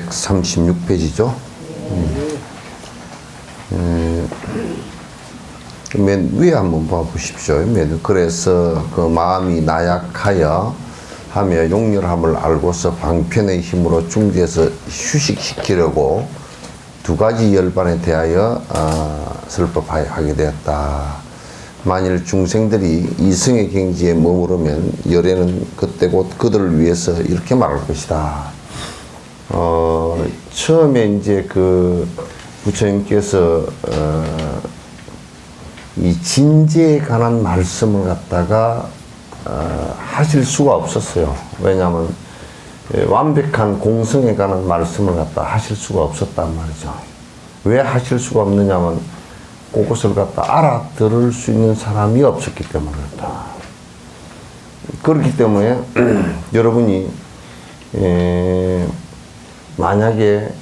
136페이지죠. 맨 위에 한번 봐보십시오. 그래서 그 마음이 나약하여 하며 용렬함을 알고서 방편의 힘으로 중지해서 휴식시키려고 두 가지 열반에 대하여 설법하게 되었다. 만일 중생들이 이승의 경지에 머무르면 열애는 그때 곧 그들을 위해서 이렇게 말할 것이다. 처음에 이제 그 부처님께서 이 진지에 관한 말씀을 갖다가 하실 수가 없었어요. 왜냐하면 완벽한 공성에 관한 말씀을 갖다 하실 수가 없었단 말이죠. 왜 하실 수가 없느냐면 그것을 갖다 알아들을 수 있는 사람이 없었기 때문에 그렇다. 그렇기 때문에 여러분이 만약에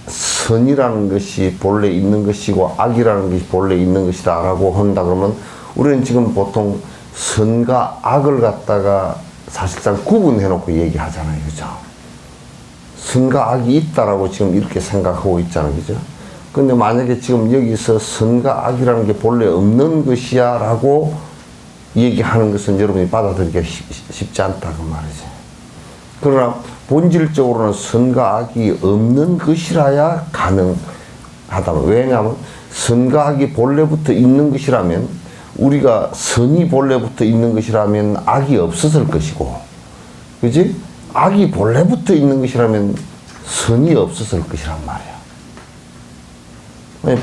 선이라는 것이 본래 있는 것이고 악이라는 것이 본래 있는 것이다 라고 한다 그러면 우리는 지금 보통 선과 악을 갖다가 사실상 구분해 놓고 얘기하잖아요. 그죠? 선과 악이 있다라고 지금 이렇게 생각하고 있잖아요. 그죠? 근데 만약에 지금 여기서 선과 악이라는 게 본래 없는 것이야 라고 얘기하는 것은 여러분이 받아들이기가 쉽지 않다 그 말이지. 그러나 본질적으로는 선과 악이 없는 것이라야 가능하다. 왜냐하면 선과 악이 본래부터 있는 것이라면 우리가 선이 본래부터 있는 것이라면 악이 없었을 것이고, 그지? 악이 본래부터 있는 것이라면 선이 없었을 것이란 말이야.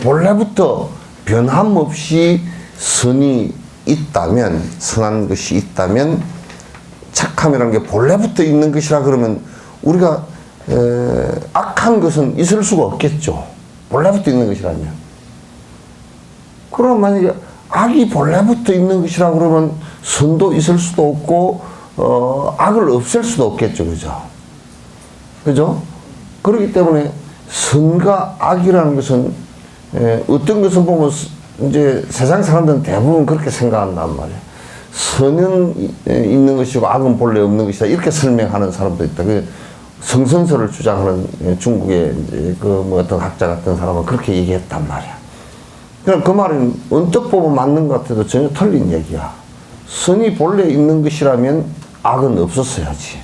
본래부터 변함없이 선이 있다면, 선한 것이 있다면, 착함이라는 게 본래부터 있는 것이라 그러면 우리가 악한 것은 있을 수가 없겠죠. 본래부터 있는 것이라면. 그럼 만약에 악이 본래부터 있는 것이라 그러면 선도 있을 수도 없고 악을 없앨 수도 없겠죠. 그죠? 그죠? 그렇기 때문에 선과 악이라는 것은 어떤 것을 보면 이제 세상 사람들은 대부분 그렇게 생각한단 말이에요. 선은 있는 것이고 악은 본래 없는 것이다. 이렇게 설명하는 사람도 있다. 그 성선설을 주장하는 중국의 이제 그 뭐 어떤 학자 같은 사람은 그렇게 얘기했단 말이야. 그럼 그 말은 언뜻 보면 맞는 것 같아도 전혀 틀린 얘기야. 선이 본래 있는 것이라면 악은 없었어야지.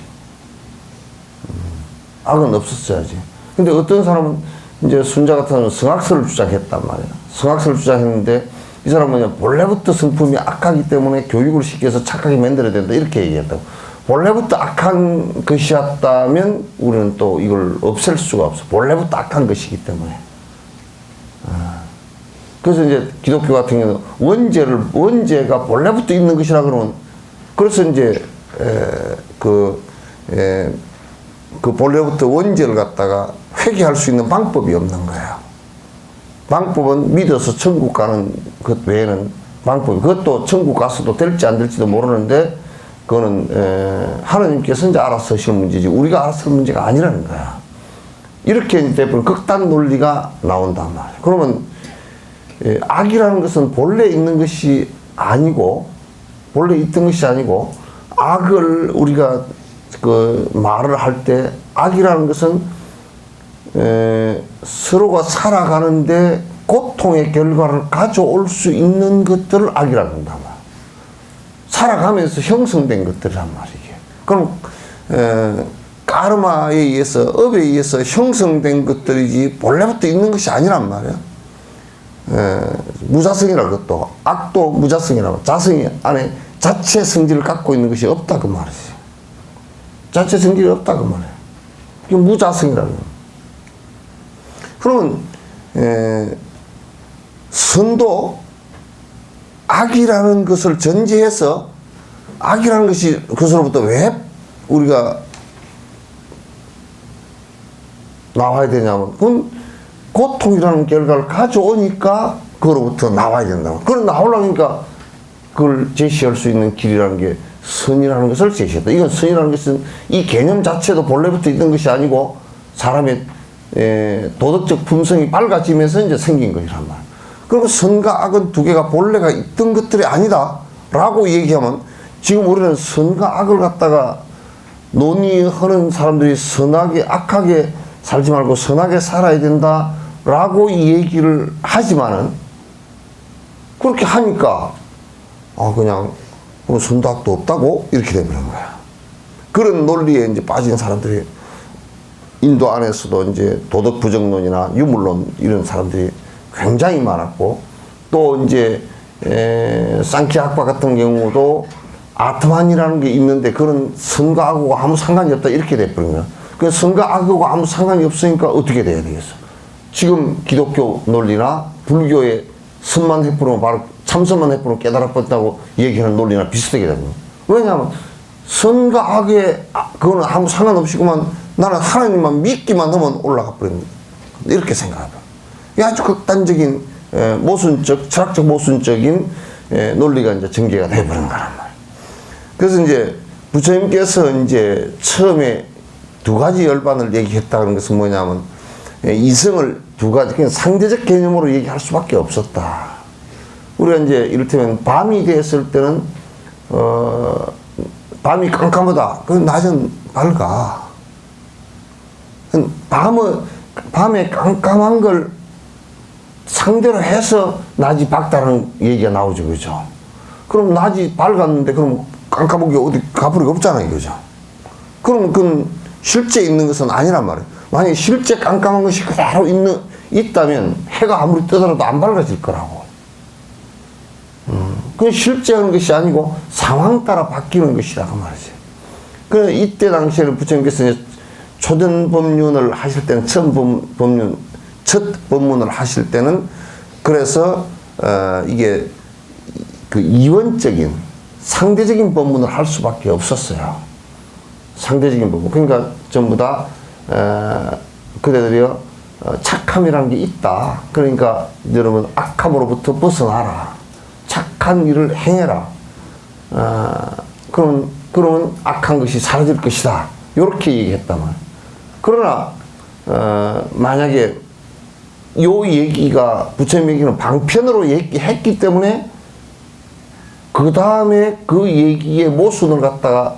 악은 없었어야지. 근데 어떤 사람은 이제 순자 같은 사람은 성악설을 주장했단 말이야. 성악설을 주장했는데 이 사람은 본래부터 성품이 악하기 때문에 교육을 시켜서 착하게 만들어야 된다. 이렇게 얘기했다고. 본래부터 악한 것이었다면 우리는 또 이걸 없앨 수가 없어. 본래부터 악한 것이기 때문에. 그래서 이제 기독교 같은 경우는 원죄가 본래부터 있는 것이라 그러면, 그래서 이제, 그 본래부터 원죄를 갖다가 회개할 수 있는 방법이 없는 거예요. 방법은 믿어서 천국 가는 것 외에는 방법이, 그것도 천국 가서도 될지 안 될지도 모르는데, 그거는, 하나님께서 이제 알아서 하실 문제지, 우리가 알아서 할 문제가 아니라는 거야. 이렇게 대부분 극단 논리가 나온단 말이야. 그러면, 악이라는 것은 본래 있는 것이 아니고, 본래 있던 것이 아니고, 악을 우리가 그 말을 할 때, 악이라는 것은, 서로가 살아가는데 고통의 결과를 가져올 수 있는 것들을 악이라고 한단 말이야. 살아가면서 형성된 것들이란 말이에요. 그럼, 까르마에 의해서, 업에 의해서 형성된 것들이지 본래부터 있는 것이 아니란 말이야. 무자성이라 그것도, 악도 무자성이라고, 자성이 안에 자체 성질을 갖고 있는 것이 없다 그 말이지. 자체 성질이 없다 그 말이야. 이게 무자성이라고. 그러면 선도 악이라는 것을 전제해서 악이라는 것이 그것으로부터 왜 우리가 나와야 되냐면, 그건 고통이라는 결과를 가져오니까 그거로부터 나와야 된다고. 그걸 나오려니까 그걸 제시할 수 있는 길이라는 게 선이라는 것을 제시했다. 이건 선이라는 것은 이 개념 자체도 본래부터 있는 것이 아니고 사람의 도덕적 품성이 밝아지면서 이제 생긴 것이란 말이야. 그리고 선과 악은 두 개가 본래가 있던 것들이 아니다 라고 얘기하면, 지금 우리는 선과 악을 갖다가 논의하는 사람들이 선하게 악하게 살지 말고 선하게 살아야 된다라고 이 얘기를 하지만은 그렇게 하니까 그냥 선도 악도 없다고 이렇게 되버린 거야. 그런 논리에 이제 빠진 사람들이 인도 안에서도 이제 도덕 부정론이나 유물론 이런 사람들이 굉장히 많았고, 또 이제 상키아파 같은 경우도 아트만이라는 게 있는데 그런 선과 악하고 아무 상관이 없다 이렇게 돼버린 거야. 그 선과 악하고 아무 상관이 없으니까 어떻게 돼야 되겠어? 지금 기독교 논리나 불교의 선만 해프로 바로 참선만 해프로 깨달아버렸다고 얘기하는 논리나 비슷하게 되는 거야. 왜냐하면 선과 악에 그거는 아무 상관없이 그만 나는 하나님만 믿기만 하면 올라가 버린 거야. 이렇게 생각하다. 이게 아주 극단적인 모순적, 철학적 모순적인 논리가 이제 전개가 돼버린 거란 말이에요. 그래서 이제 부처님께서 이제 처음에 두 가지 열반을 얘기했다는 것은 뭐냐면 이성을 두 가지, 그냥 상대적 개념으로 얘기할 수밖에 없었다. 우리가 이제 이를테면 밤이 됐을 때는, 밤이 깜깜하다. 그 낮은 밝아. 밤에 깜깜한 걸 상대로 해서 낮이 밝다는 얘기가 나오죠. 그죠? 그럼 낮이 밝았는데, 그럼 깜깜하게 어디 가버릴 게 없잖아요. 그죠? 그럼 그건 실제 있는 것은 아니란 말이에요. 만약에 실제 깜깜한 것이 그대로 있다면 해가 아무리 뜨더라도 안 밝아질 거라고. 그건 실제 하는 것이 아니고 상황 따라 바뀌는 것이다. 그 말이지. 그래서 이때 당시에는 부처님께서 이제 초전 법륜을 하실 때는 첫 법문을 하실 때는 그래서 이게 그 이원적인 상대적인 법문을 할 수밖에 없었어요. 상대적인 법문. 그러니까 전부 다 그대들이요 착함이라는 게 있다. 그러니까 여러분 악함으로부터 벗어나라. 착한 일을 행해라. 그러면 악한 것이 사라질 것이다. 이렇게 얘기했단 말이에요. 그러나 만약에 요 얘기가 부처님 얘기는 방편으로 얘기했기 때문에 그 다음에 그 얘기의 모순을 갖다가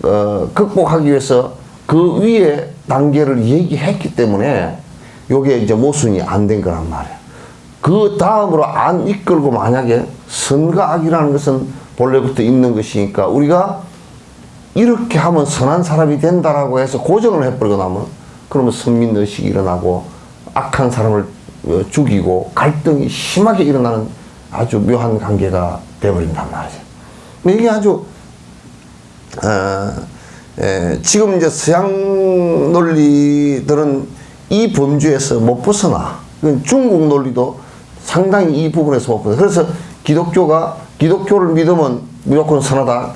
극복하기 위해서 그 위에 단계를 얘기했기 때문에 요게 이제 모순이 안 된 거란 말이에요. 그 다음으로 안 이끌고 만약에 선과 악이라는 것은 본래부터 있는 것이니까 우리가 이렇게 하면 선한 사람이 된다라고 해서 고정을 해버리고 나면 그러면 선민의식이 일어나고 악한 사람을 죽이고 갈등이 심하게 일어나는 아주 묘한 관계가 되어버린단 말이죠. 이게 아주 지금 이제 서양 논리들은 이 범주에서 못 벗어나. 중국 논리도 상당히 이 부분에서 못 벗어나. 그래서 기독교를 믿으면 무조건 선하다.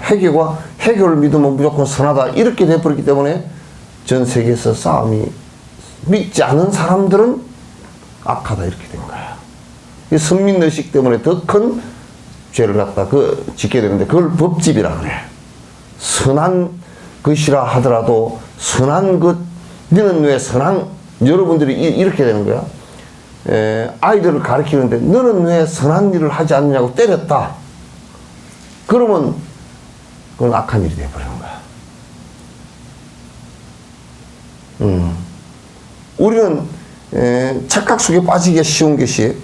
해교를 믿으면 무조건 선하다. 이렇게 돼버렸기 때문에 전 세계에서 싸움이 믿지 않은 사람들은 악하다. 이렇게 된 거야. 이 선민의식 때문에 더 큰 죄를 갖다 짓게 되는데 그걸 법집이라 그래. 선한 것이라 하더라도 선한 것, 너는 왜 여러분들이 이렇게 되는 거야. 아이들을 가르치는데 너는 왜 선한 일을 하지 않느냐고 때렸다. 그러면 그건 악한 일이 되어버리는 거야. 우리는 착각 속에 빠지기 쉬운 것이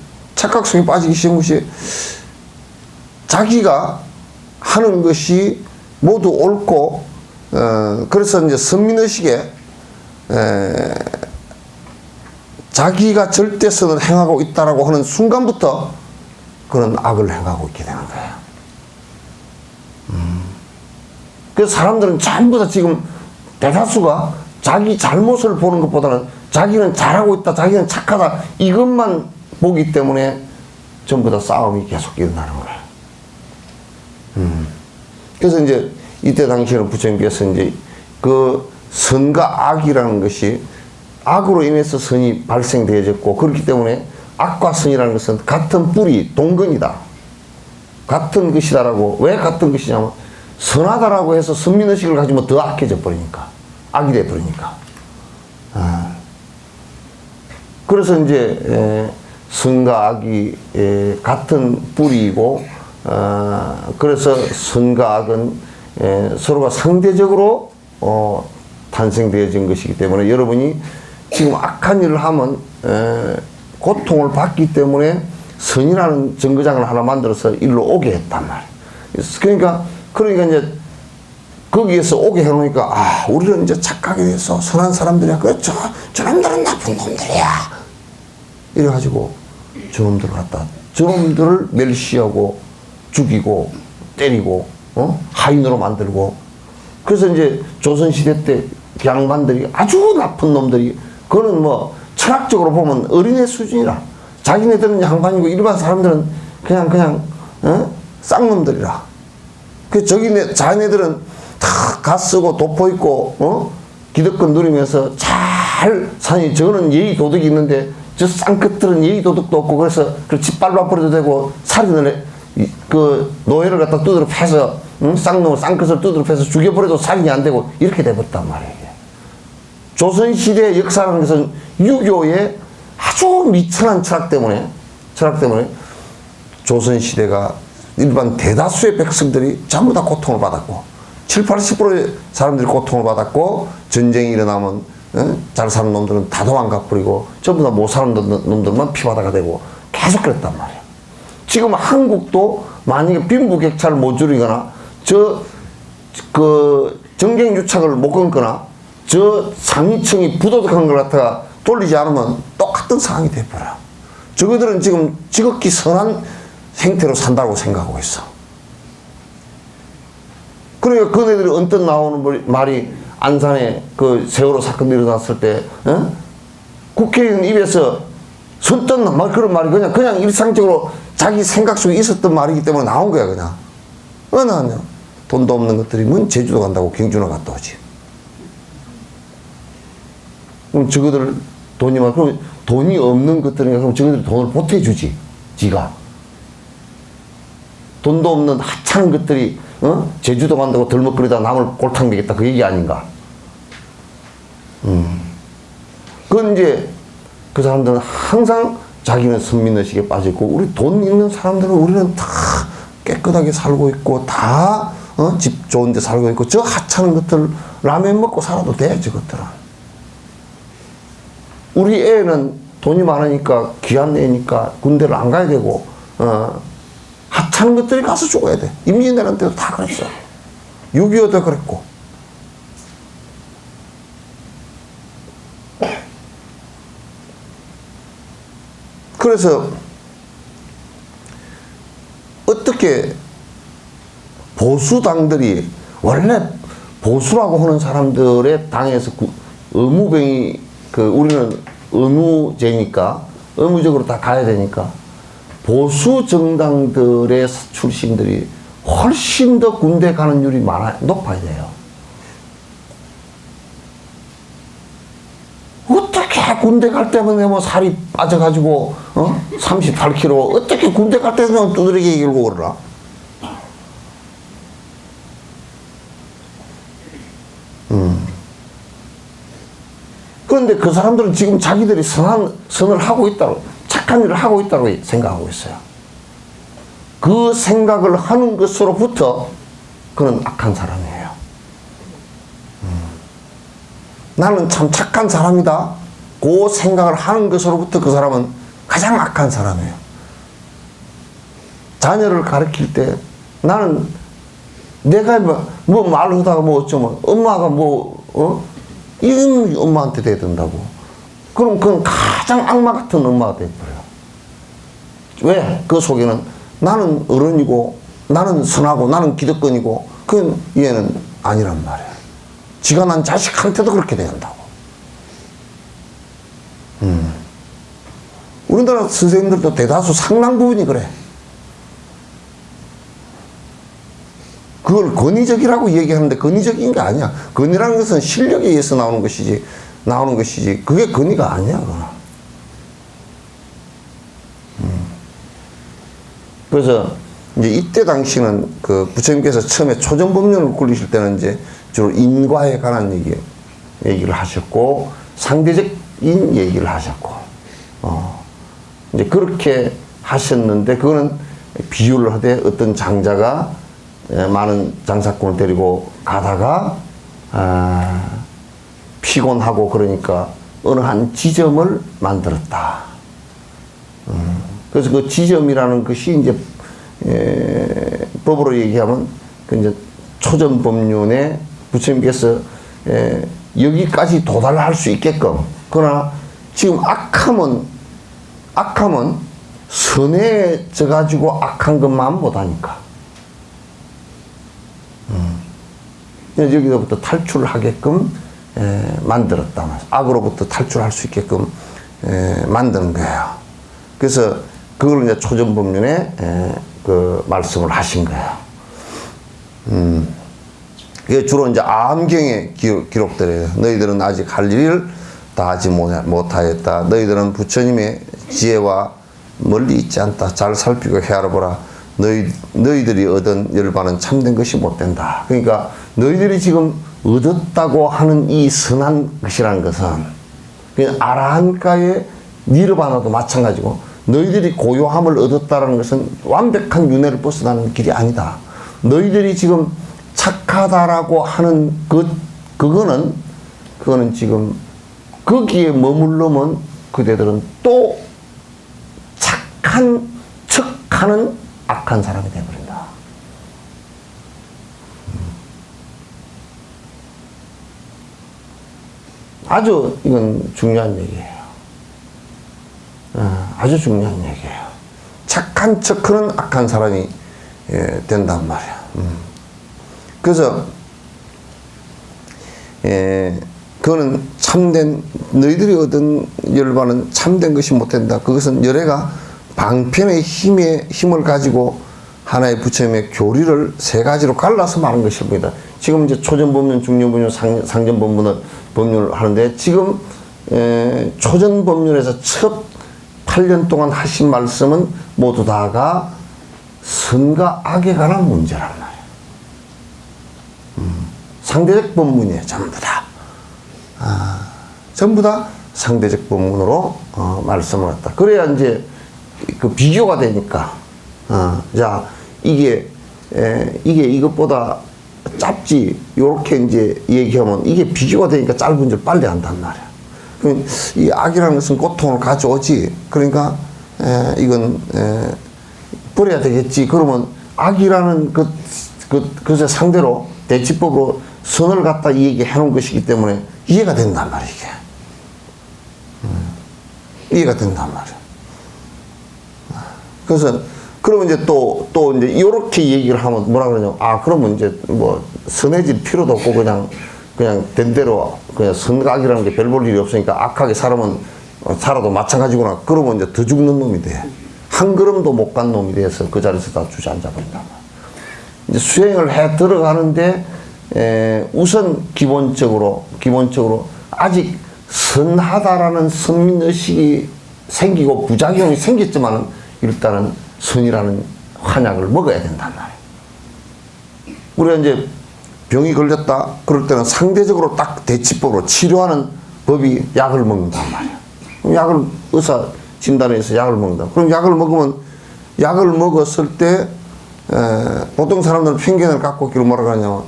자기가 하는 것이 모두 옳고 그래서 이제 선민의식에 자기가 절대선을 행하고 있다라고 하는 순간부터 그런 악을 행하고 있게 되는 거예요. 그래서 사람들은 전부 다 지금 대다수가 자기 잘못을 보는 것보다는 자기는 잘하고 있다, 자기는 착하다 이것만 보기 때문에 전부 다 싸움이 계속 일어나는 거예요. 그래서 이제 이때 당시에는 부처님께서 이제 그 선과 악이라는 것이 악으로 인해서 선이 발생되어졌고 그렇기 때문에 악과 선이라는 것은 같은 뿌리, 동根이다. 같은 것이다라고. 왜 같은 것이냐면 선하다라고 해서 선민의식을 가지면 더 악해져 버리니까. 악이 돼 버리니까. 그래서 이제 선과 악이 같은 뿌리이고 그래서 선과 악은 서로가 상대적으로 탄생되어진 것이기 때문에 여러분이 지금 악한 일을 하면 고통을 받기 때문에 선이라는 정거장을 하나 만들어서 일로 오게 했단 말이에요. 그러니까 이제 거기에서 오게 해놓으니까 아 우리는 이제 착하게 돼서 선한 사람들이야. 그렇죠. 저놈들은 나쁜 놈들이야. 이래가지고 저놈들을 갖다 저놈들을 멸시하고 죽이고 때리고 하인으로 만들고 그래서 이제 조선시대 때 양반들이 아주 나쁜 놈들이 그거는 뭐 철학적으로 보면 어린애 수준이라 자기네들은 양반이고 일반 사람들은 그냥 쌍놈들이라 그 자기네들은 다 갓쓰고 도포 있고 기득권 누리면서 잘 사니 저는 예의 도덕이 있는데 저 쌍끝들은 예의 도덕도 없고 그래서 그 짓밟아 버려도 되고 살인을 그 노예를 갖다 두드려 패서 쌍놈을 쌍끝을 두드려 패서 죽여버려도 살인이 안 되고 이렇게 돼버렸단 말이에요. 조선시대의 역사라는 것은 유교의 아주 미천한 철학 때문에 조선시대가 일반 대다수의 백성들이 전부 다 고통을 받았고 70~80%의 사람들이 고통을 받았고 전쟁이 일어나면 잘 사는 놈들은 다 도망가버리고 전부 다 못 사는 놈들만 피바다가 되고 계속 그랬단 말이에요. 지금 한국도 만약에 빈부격차를 못 줄이거나 그 정경유착을 못 끊거나 저 상위층이 부도덕한 걸 갖다가 돌리지 않으면 똑같은 상황이 돼버려요. 저거들은 지금 지극히 선한 행태로 산다고 생각하고 있어. 그러니까 그네들이 언뜻 나오는 말이 안산에 그 세월호 사건이 일어났을 때 국회의원 입에서 선뜻 말 그런 말이 그냥 일상적으로 자기 생각 속에 있었던 말이기 때문에 나온 거야 그냥. 나는요 돈도 없는 것들이 뭔 제주도 간다고 경주나 갔다 오지. 그럼 저거들 그럼 돈이 없는 것들이니까 그럼 저거들이 돈을 보태주지 지가. 돈도 없는 하찮은 것들이 제주도 간다고 덜먹거리다 남을 골탕 먹겠다 그 얘기 아닌가. 그건 이제 그 사람들은 항상 자기는 선민의식에 빠져있고 우리 돈 있는 사람들은 우리는 다 깨끗하게 살고 있고 다 집 좋은 데 살고 있고 저 하찮은 것들 라면 먹고 살아도 돼 저것들은. 우리 애는 돈이 많으니까 귀한 애니까 군대를 안 가야 되고 하찮은 것들이 가서 죽어야 돼. 임진왜란 때도 다 그랬어. 6.25도 그랬고. 그래서 어떻게 보수당들이 원래 보수라고 하는 사람들의 당에서 의무병이 우리는 의무제니까 의무적으로 다 가야 되니까 보수 정당들의 출신들이 훨씬 더 군대 가는 율이 높아야 돼요. 어떻게 군대 갈 때면 뭐 살이 빠져가지고 38kg 어떻게 군대 갈 때는 두드러기 이길고 그러나? 그런데 그 사람들은 지금 자기들이 선을 하고 있다고 착한 일을 하고 있다고 생각하고 있어요. 그 생각을 하는 것으로부터 그는 악한 사람이에요. 나는 참 착한 사람이다. 그 생각을 하는 것으로부터 그 사람은 가장 악한 사람이에요. 자녀를 가르칠 때 나는 내가 뭐 말을 하다가 뭐 어쩌면 엄마가 이런 엄마한테 돼야 된다고. 그럼 그건 가장 악마 같은 엄마가 돼버려요. 왜? 그 속에는 나는 어른이고 나는 선하고 나는 기득권이고 그건 얘는 아니란 말이에요. 지가 난 자식한테도 그렇게 돼야 한다고. 우리나라 선생님들도 대다수 상당 부분이 그래. 그걸 권위적이라고 얘기하는데 권위적인 게 아니야. 권위라는 것은 실력에 의해서 나오는 것이지 그게 권위가 아니야. 그래서 이제 이때 당시는 그 부처님께서 처음에 초정법륜을 굴리실 때는 이제 주로 인과에 관한 얘기를 하셨고 상대적인 얘기를 하셨고 이제 그렇게 하셨는데 그거는 비유를 하되 어떤 장자가 많은 장사꾼을 데리고 가다가 피곤하고 그러니까 어느 한 지점을 만들었다. 그래서 그 지점이라는 것이 이제 법으로 얘기하면 그 이제 초전법륜에 부처님께서 여기까지 도달할 수 있게끔. 그러나 지금 악함은 선해져 가지고 악한 것만 못하니까. 여기서부터 탈출하게끔 만들었다. 악으로부터 탈출할 수 있게끔 만드는 거예요. 그래서 그걸 이제 초전법륜에 그 말씀을 하신 거예요. 그게 주로 이제 암경에 기록되어요. 너희들은 아직 할 일을 다 하지 못하였다. 너희들은 부처님의 지혜와 멀리 있지 않다. 잘 살피고 헤아려보라. 너희들이 얻은 열반은 참된 것이 못 된다. 그러니까 너희들이 지금 얻었다고 하는 이 선한 것이라는 것은 그냥 아라한가의 니르바나도 마찬가지고 너희들이 고요함을 얻었다는 것은 완벽한 윤회를 벗어나는 길이 아니다. 너희들이 지금 착하다라고 하는 그거는 지금 거기에 머물러면 그대들은 또 착한 척하는 악한 사람이 되어버린다. 아주 이건 중요한 얘기예요. 아주 중요한 얘기예요. 착한 척하는 악한 사람이 된단 말이야. 그래서 그거는 참된 너희들이 얻은 열반은 참된 것이 못된다. 그것은 열애가 방편의 힘을 가지고 하나의 부처님의 교리를 세 가지로 갈라서 말한 것일 뿐이다. 지금 이제 초전법륜, 중전법륜, 상전법륜을 하는데 지금 초전법륜에서 첫 8년 동안 하신 말씀은 모두 다가 선과 악에 관한 문제란 말이에요. 상대적 법문이에요. 전부 다. 전부 다 상대적 법문으로 말씀을 했다. 그래야 이제 그 비교가 되니까 자 이게 이것보다 짧지 요렇게 이제 얘기하면 이게 비교가 되니까 짧은 줄 빨리 한단 말이야. 이 악이라는 것은 고통을 가져오지. 그러니까 이건 버려야 되겠지. 그러면 악이라는 그것의 상대로 대치법으로 선을 갖다 얘기해 놓은 것이기 때문에 이해가 된단 말이야. 이게 이해가 된단 말이야. 그래서 그러면 이제 또 이제 이렇게 얘기를 하면 뭐라 그러냐면 그러면 이제 뭐 선해질 필요도 없고 그냥 된 대로 그냥 선과 악이라는 게 별 볼 일이 없으니까 악하게 살아도 마찬가지구나. 그러면 이제 더 죽는 놈이 돼. 한 걸음도 못 간 놈이 돼서 그 자리에서 다 주저앉아 버린다. 이제 수행을 해 들어가는데 우선 기본적으로 아직 선하다라는 선민의식이 생기고 부작용이 생겼지만은 일단은 선이라는 환약을 먹어야 된단 말이에요. 우리가 이제 병이 걸렸다 그럴 때는 상대적으로 딱 대치법으로 치료하는 법이 약을 먹는단 말이에요. 그럼 약을 의사 진단에서 약을 먹는다. 그럼 약을 먹었을 때 보통 사람들은 편견을 갖고 있기로 뭐라 그러냐면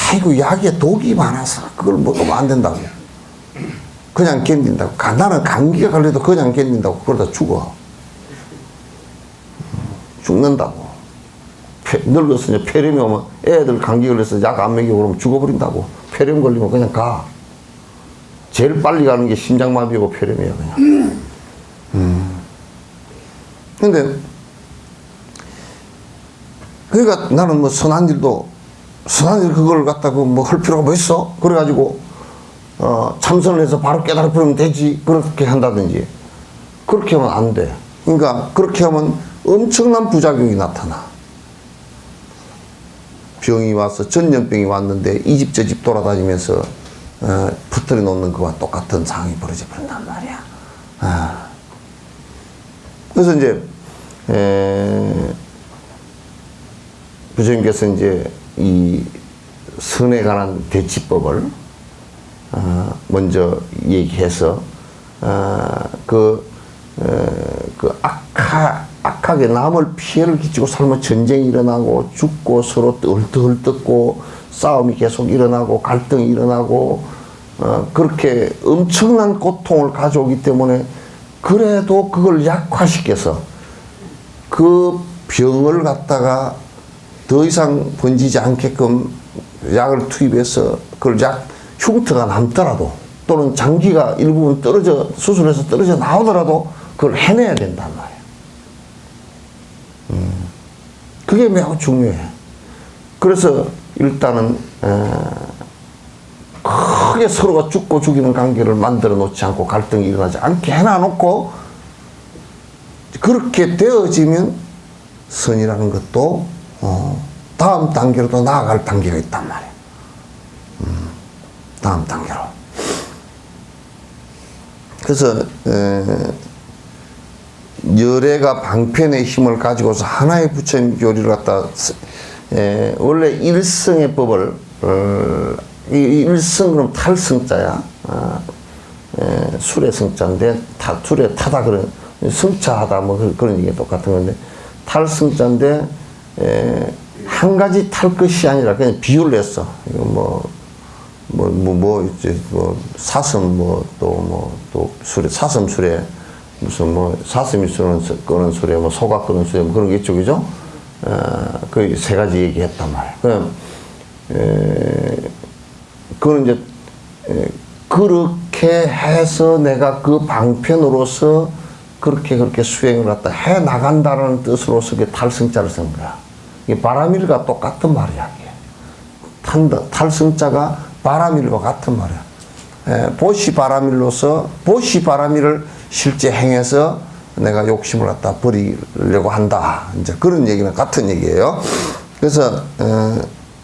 아이고 약에 독이 많아서 그걸 먹으면 안 된다고. 그냥 견딘다고. 나는 감기가 걸려도 그냥 견딘다고. 그러다 죽어. 죽는다고. 늙어서 이제 폐렴이 오면 애들 감기 걸려서 약 안 먹이고 그러면 죽어버린다고. 폐렴 걸리면 그냥 가. 제일 빨리 가는 게 심장마비고 폐렴이야 그냥. 근데 그러니까 나는 뭐 선한 일 그걸 갖다가 뭐 할 필요가 뭐 있어? 그래가지고 참선을 해서 바로 깨달아버리면 되지. 그렇게 한다든지. 그렇게 하면 안 돼. 그러니까 그렇게 하면 엄청난 부작용이 나타나. 병이 와서 전염병이 왔는데 이 집 저 집 돌아다니면서 붙들어 놓는 것과 똑같은 상황이 벌어져 버린단 말이야. 그래서 이제 부처님께서 이제 이 선에 관한 대치법을 먼저 얘기해서 악하게 남을 피해를 끼치고 살면 전쟁이 일어나고 죽고 서로 얼떨떨고 싸움이 계속 일어나고 갈등이 일어나고 그렇게 엄청난 고통을 가져오기 때문에 그래도 그걸 약화시켜서 그 병을 갖다가 더 이상 번지지 않게끔 약을 투입해서 그걸 약 흉터가 남더라도 또는 장기가 일부분 떨어져 수술해서 떨어져 나오더라도 그걸 해내야 된단 말이에요. 그게 매우 중요해. 그래서 일단은 크게 서로가 죽고 죽이는 관계를 만들어 놓지 않고 갈등이 일어나지 않게 해놔놓고 그렇게 되어지면 선이라는 것도 다음 단계로 또 나아갈 단계가 있단 말이에요. 다음 단계로. 그래서 열애가 방편의 힘을 가지고서 하나의 부처님 교리를 갖다 원래 일성의 법을 일성 그럼 탈성자야. 술의 성자인데 술의 타다 그런 성차하다 뭐 그런 얘기 똑같은 건데 탈성자인데 한 가지 탈 것이 아니라 그냥 비유를 했어. 이거 사슴 또 술에 사슴 술에 무슨 사슴이 끄는 술에 소가 끄는 술에 그런 게 있죠, 그죠? 그 세 가지 얘기했단 말이야. 그건 이제 그렇게 해서 내가 그 방편으로서 그렇게 수행을 갖다 해 나간다는 뜻으로서 그 탈성자를 쓴 거야. 이게 바라밀과 똑같은 말이야. 탈성자가 바라밀과 같은 말이야. 보시 바라밀로서 보시 바라밀을 실제 행해서 내가 욕심을 갖다 버리려고 한다. 이제 그런 얘기는 같은 얘기예요. 그래서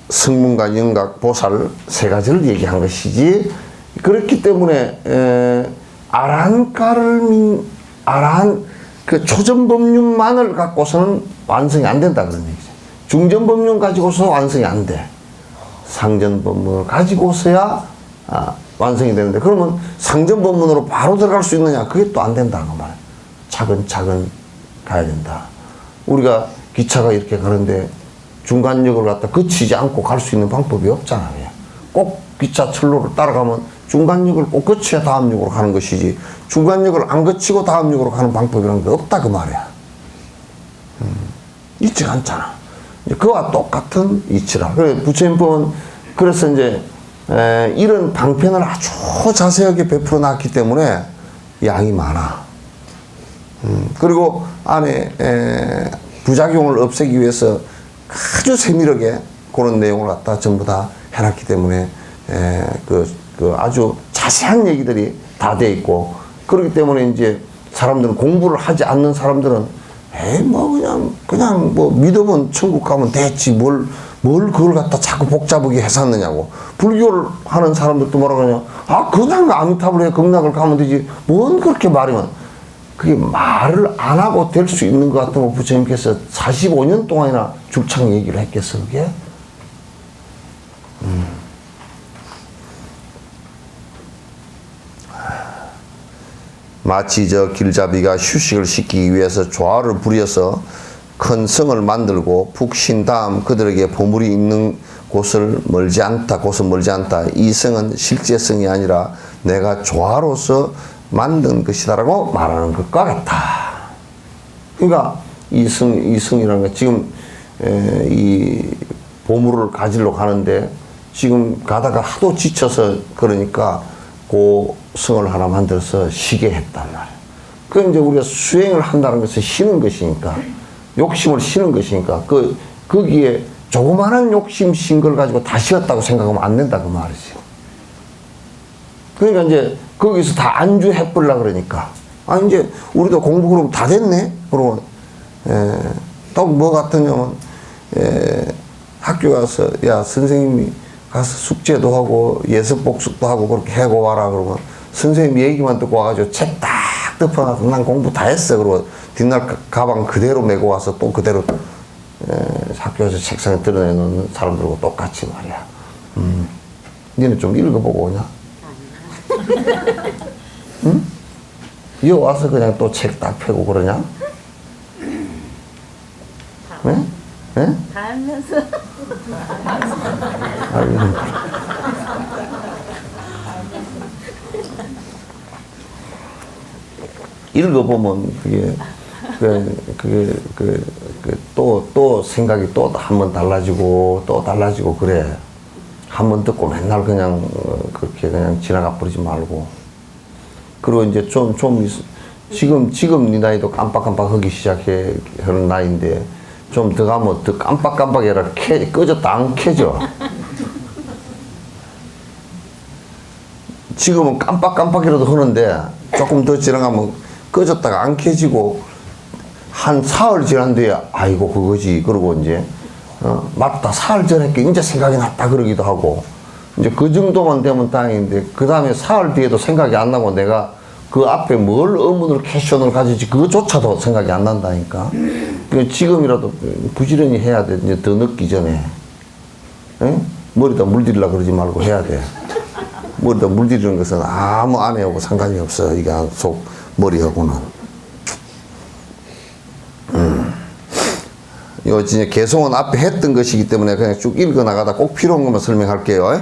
성문과 영각, 보살 세 가지를 얘기한 것이지. 그렇기 때문에 아라한 그 초전법륜만을 갖고서는 완성이 안 된다 그런 얘기죠. 중전법륜 가지고서 완성이 안 돼. 상전법문을 가지고서야 완성이 되는데 그러면 상전법문으로 바로 들어갈 수 있느냐? 그게 또 안 된다는 말이야. 차근차근 가야 된다. 우리가 기차가 이렇게 가는데 중간역을 갖다 거치지 않고 갈 수 있는 방법이 없잖아요. 꼭 기차 철로를 따라가면 중간역을 꼭 거쳐야 다음 역으로 가는 것이지 중간역을 안 거치고 다음 역으로 가는 방법이라는 게 없다 그 말이야. 있지가 않잖아. 그와 똑같은 이치라. 그래 부처님법은 그래서 이제 이런 방편을 아주 자세하게 베풀어 놨기 때문에 양이 많아. 그리고 안에 부작용을 없애기 위해서 아주 세밀하게 그런 내용을 갖다 전부 다 해놨기 때문에 그 아주 자세한 얘기들이 다 돼 있고 그렇기 때문에 이제 사람들은 공부를 하지 않는 사람들은 그냥 믿으면 천국 가면 됐지 뭘 그걸 갖다 자꾸 복잡하게 해놨느냐고. 불교를 하는 사람들도 뭐라 그러냐. 그냥 아미타불에 극락을 가면 되지. 뭔 그렇게 말이면. 그게 말을 안 하고 될 수 있는 것 같으면 부처님께서 45년 동안이나 줄창 얘기를 했겠어, 그게? 마치 저 길잡이가 휴식을 시키기 위해서 조화를 부려서 큰 성을 만들고 푹 쉰 다음 그들에게 보물이 있는 곳을 멀지 않다. 이 성은 실제 성이 아니라 내가 조화로서 만든 것이다라고 말하는 것과 같다. 그러니까 이성이라는 게 지금 이 보물을 가지러 가는데 지금 가다가 하도 지쳐서 그러니까 그 성을 하나 만들어서 쉬게 했단 말이에요. 그 이제 우리가 수행을 한다는 것은 쉬는 것이니까 욕심을 쉬는 것이니까 거기에 조그마한 욕심 쉰 걸 가지고 다 쉬었다고 생각하면 안 된다 그 말이죠. 그러니까 이제 거기서 다 안주해버리려 그러니까 이제 우리도 공부 그러면 다 됐네 그러면 또 뭐 같으냐면 학교 가서 야 선생님이 가서 숙제도 하고 예습 복습도 하고 그렇게 해고 와라 그러면 선생님 얘기만 듣고 와가지고 책 딱 덮어놔서 난 공부 다 했어 그러고 뒷날 가방 그대로 메고 와서 또 그대로 학교에서 책상에 드러내놓는 사람들하고 똑같이 말이야. 니는 좀 읽어보고 오냐? 응? 여기 와서 그냥 또 책 딱 펴고 그러냐? 네? 네? 다 하면서 읽어보면 또 생각이 또 한 번 달라지고 또 달라지고 그래. 한 번 듣고 맨날 그냥 그렇게 그냥 지나가 버리지 말고. 그리고 이제 지금 네 나이도 깜빡깜빡 하기 시작해 하는 나이인데 좀 더 가면 더 깜빡깜빡해라 꺼졌다 안 켜져. 지금은 깜빡깜빡이라도 하는데 조금 더 지나가면 꺼졌다가 안 켜지고 한 사흘 지난 뒤에 아이고 그거지 그러고 이제 맞다 사흘 전에 이제 생각이 났다 그러기도 하고 이제 그 정도만 되면 다행인데 그 다음에 사흘 뒤에도 생각이 안 나고 내가 그 앞에 뭘 의문을 캐션을 가질지 그거조차도 생각이 안 난다니까. 그러니까 지금이라도 부지런히 해야 돼. 이제 더 늦기 전에. 응? 머리다 물들이려고 그러지 말고 해야 돼. 머리다 물들이는 것은 아무 아내하고 상관이 없어. 이게 속 머리하고는. 요 진짜 개송은 앞에 했던 것이기 때문에 그냥 쭉 읽어 나가다 꼭 필요한 것만 설명할게요.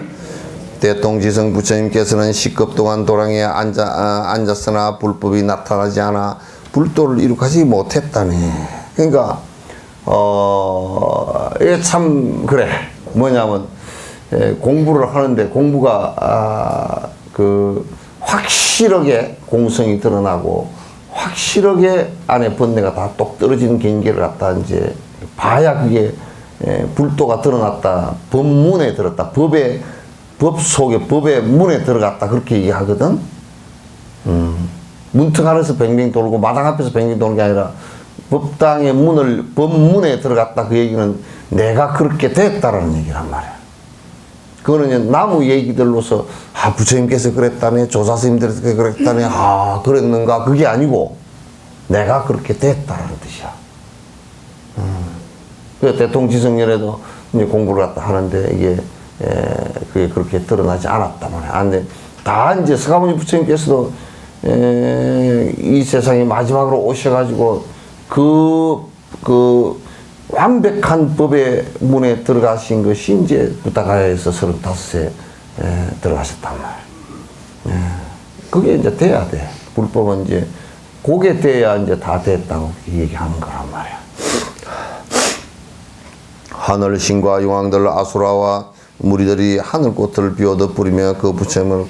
대통지성 부처님께서는 10급 동안 도랑에 앉았으나 불법이 나타나지 않아 불도를 이룩하지 못했다네. 그러니까 이게 참 그래. 뭐냐면 공부를 하는데 공부가 확실하게 공성이 드러나고 확실하게 안에 번뇌가 다 똑 떨어지는 경계를 갖다 이제 봐야 그게 불도가 드러났다. 법문에 들었다. 법 속에 법의 문에 들어갔다 그렇게 얘기하거든. 문턱 안에서 뱅뱅 돌고 마당 앞에서 뱅뱅 도는 게 아니라 법문에 들어갔다 그 얘기는 내가 그렇게 됐다라는 얘기란 말이야. 그거는 나무 얘기들로서 부처님께서 그랬다네 조사스님들께서 그랬다네 그랬는가 그게 아니고 내가 그렇게 됐다라는 뜻이야. 그 대통지성열에도 이제 공부를 갖다 하는데 이게 그게 그렇게 드러나지 않았단 말이야. 근데 다 이제 서가모니 부처님께서도 이 세상에 마지막으로 오셔가지고 그 완벽한 법의 문에 들어가신 것이 이제 부다가야에서 35세 들어가셨단 말이야. 그게 이제 돼야 돼. 불법은 이제 그게 돼야 이제 다 됐다고 얘기하는 거란 말이야. 하늘 신과 용왕들 아수라와 무리들이 하늘꽃을 비워도 뿌리며 그 부처님을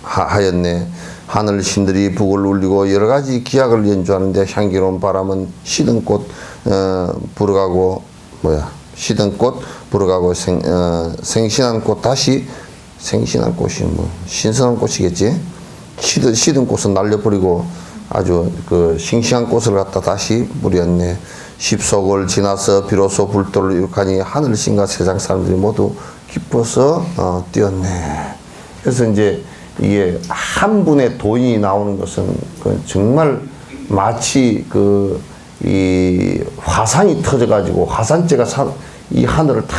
공양하였네. 하늘 신들이 북을 울리고 여러 가지 기악을 연주하는데 향기로운 바람은 시든꽃 불어가고 시든꽃 불어가고 생신한 꽃 다시 생신한 꽃이 신선한 꽃이겠지. 시든 꽃은 날려버리고 아주 그 싱싱한 꽃을 갖다 다시 뿌렸네. 십속을 지나서 비로소 불도를 이룩하니 하늘신과 세상 사람들이 모두 기뻐서 뛰었네. 그래서 이제 이게 한 분의 도인이 나오는 것은 정말 마치 이 화산이 터져가지고 화산재가 이 하늘을 다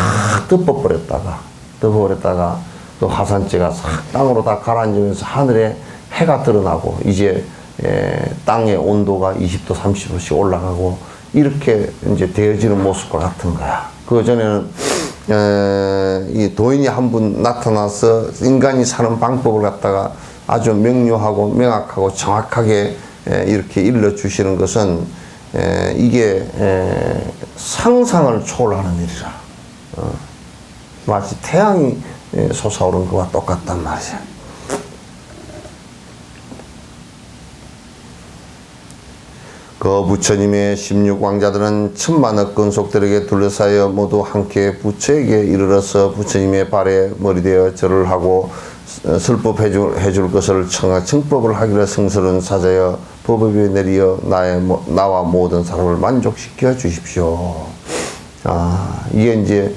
덮어버렸다가 또 화산재가 싹 땅으로 다 가라앉으면서 하늘에 해가 드러나고 이제 땅의 온도가 20도 30도씩 올라가고 이렇게 이제 되어지는 모습과 같은 거야. 그 전에는 이 도인이 한 분 나타나서 인간이 사는 방법을 갖다가 아주 명료하고 명확하고 정확하게 이렇게 일러주시는 것은 이게 상상을 초월하는 일이라. 마치 태양이 솟아오른 것과 똑같단 말이야. 그 부처님의 16왕자들은 천만억 근속들에게 둘러싸여 모두 함께 부처에게 이르러서 부처님의 발에 머리대어 절을 하고 설법해줄 것을 청법을 하기를 성스러운 사자여 법업에 내리어 나와 모든 사람을 만족시켜 주십시오. 이게 이제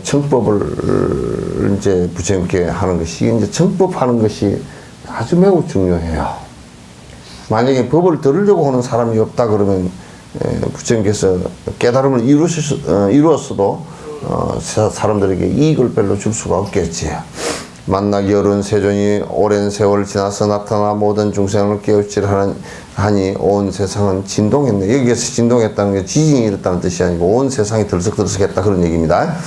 청법을 이제 부처님께 하는 것이 이제 청법하는 것이 아주 매우 중요해요. 만약에 법을 들으려고 하는 사람이 없다 그러면 부처님께서 깨달음을 이루었어도 사람들에게 이익을 별로 줄 수가 없겠지. 만나기 어려운 세존이 오랜 세월 지나서 나타나 모든 중생을 깨우치려 하니 온 세상은 진동했네. 여기에서 진동했다는 게 지진이 일었다는 뜻이 아니고 온 세상이 들썩들썩했다 그런 얘기입니다.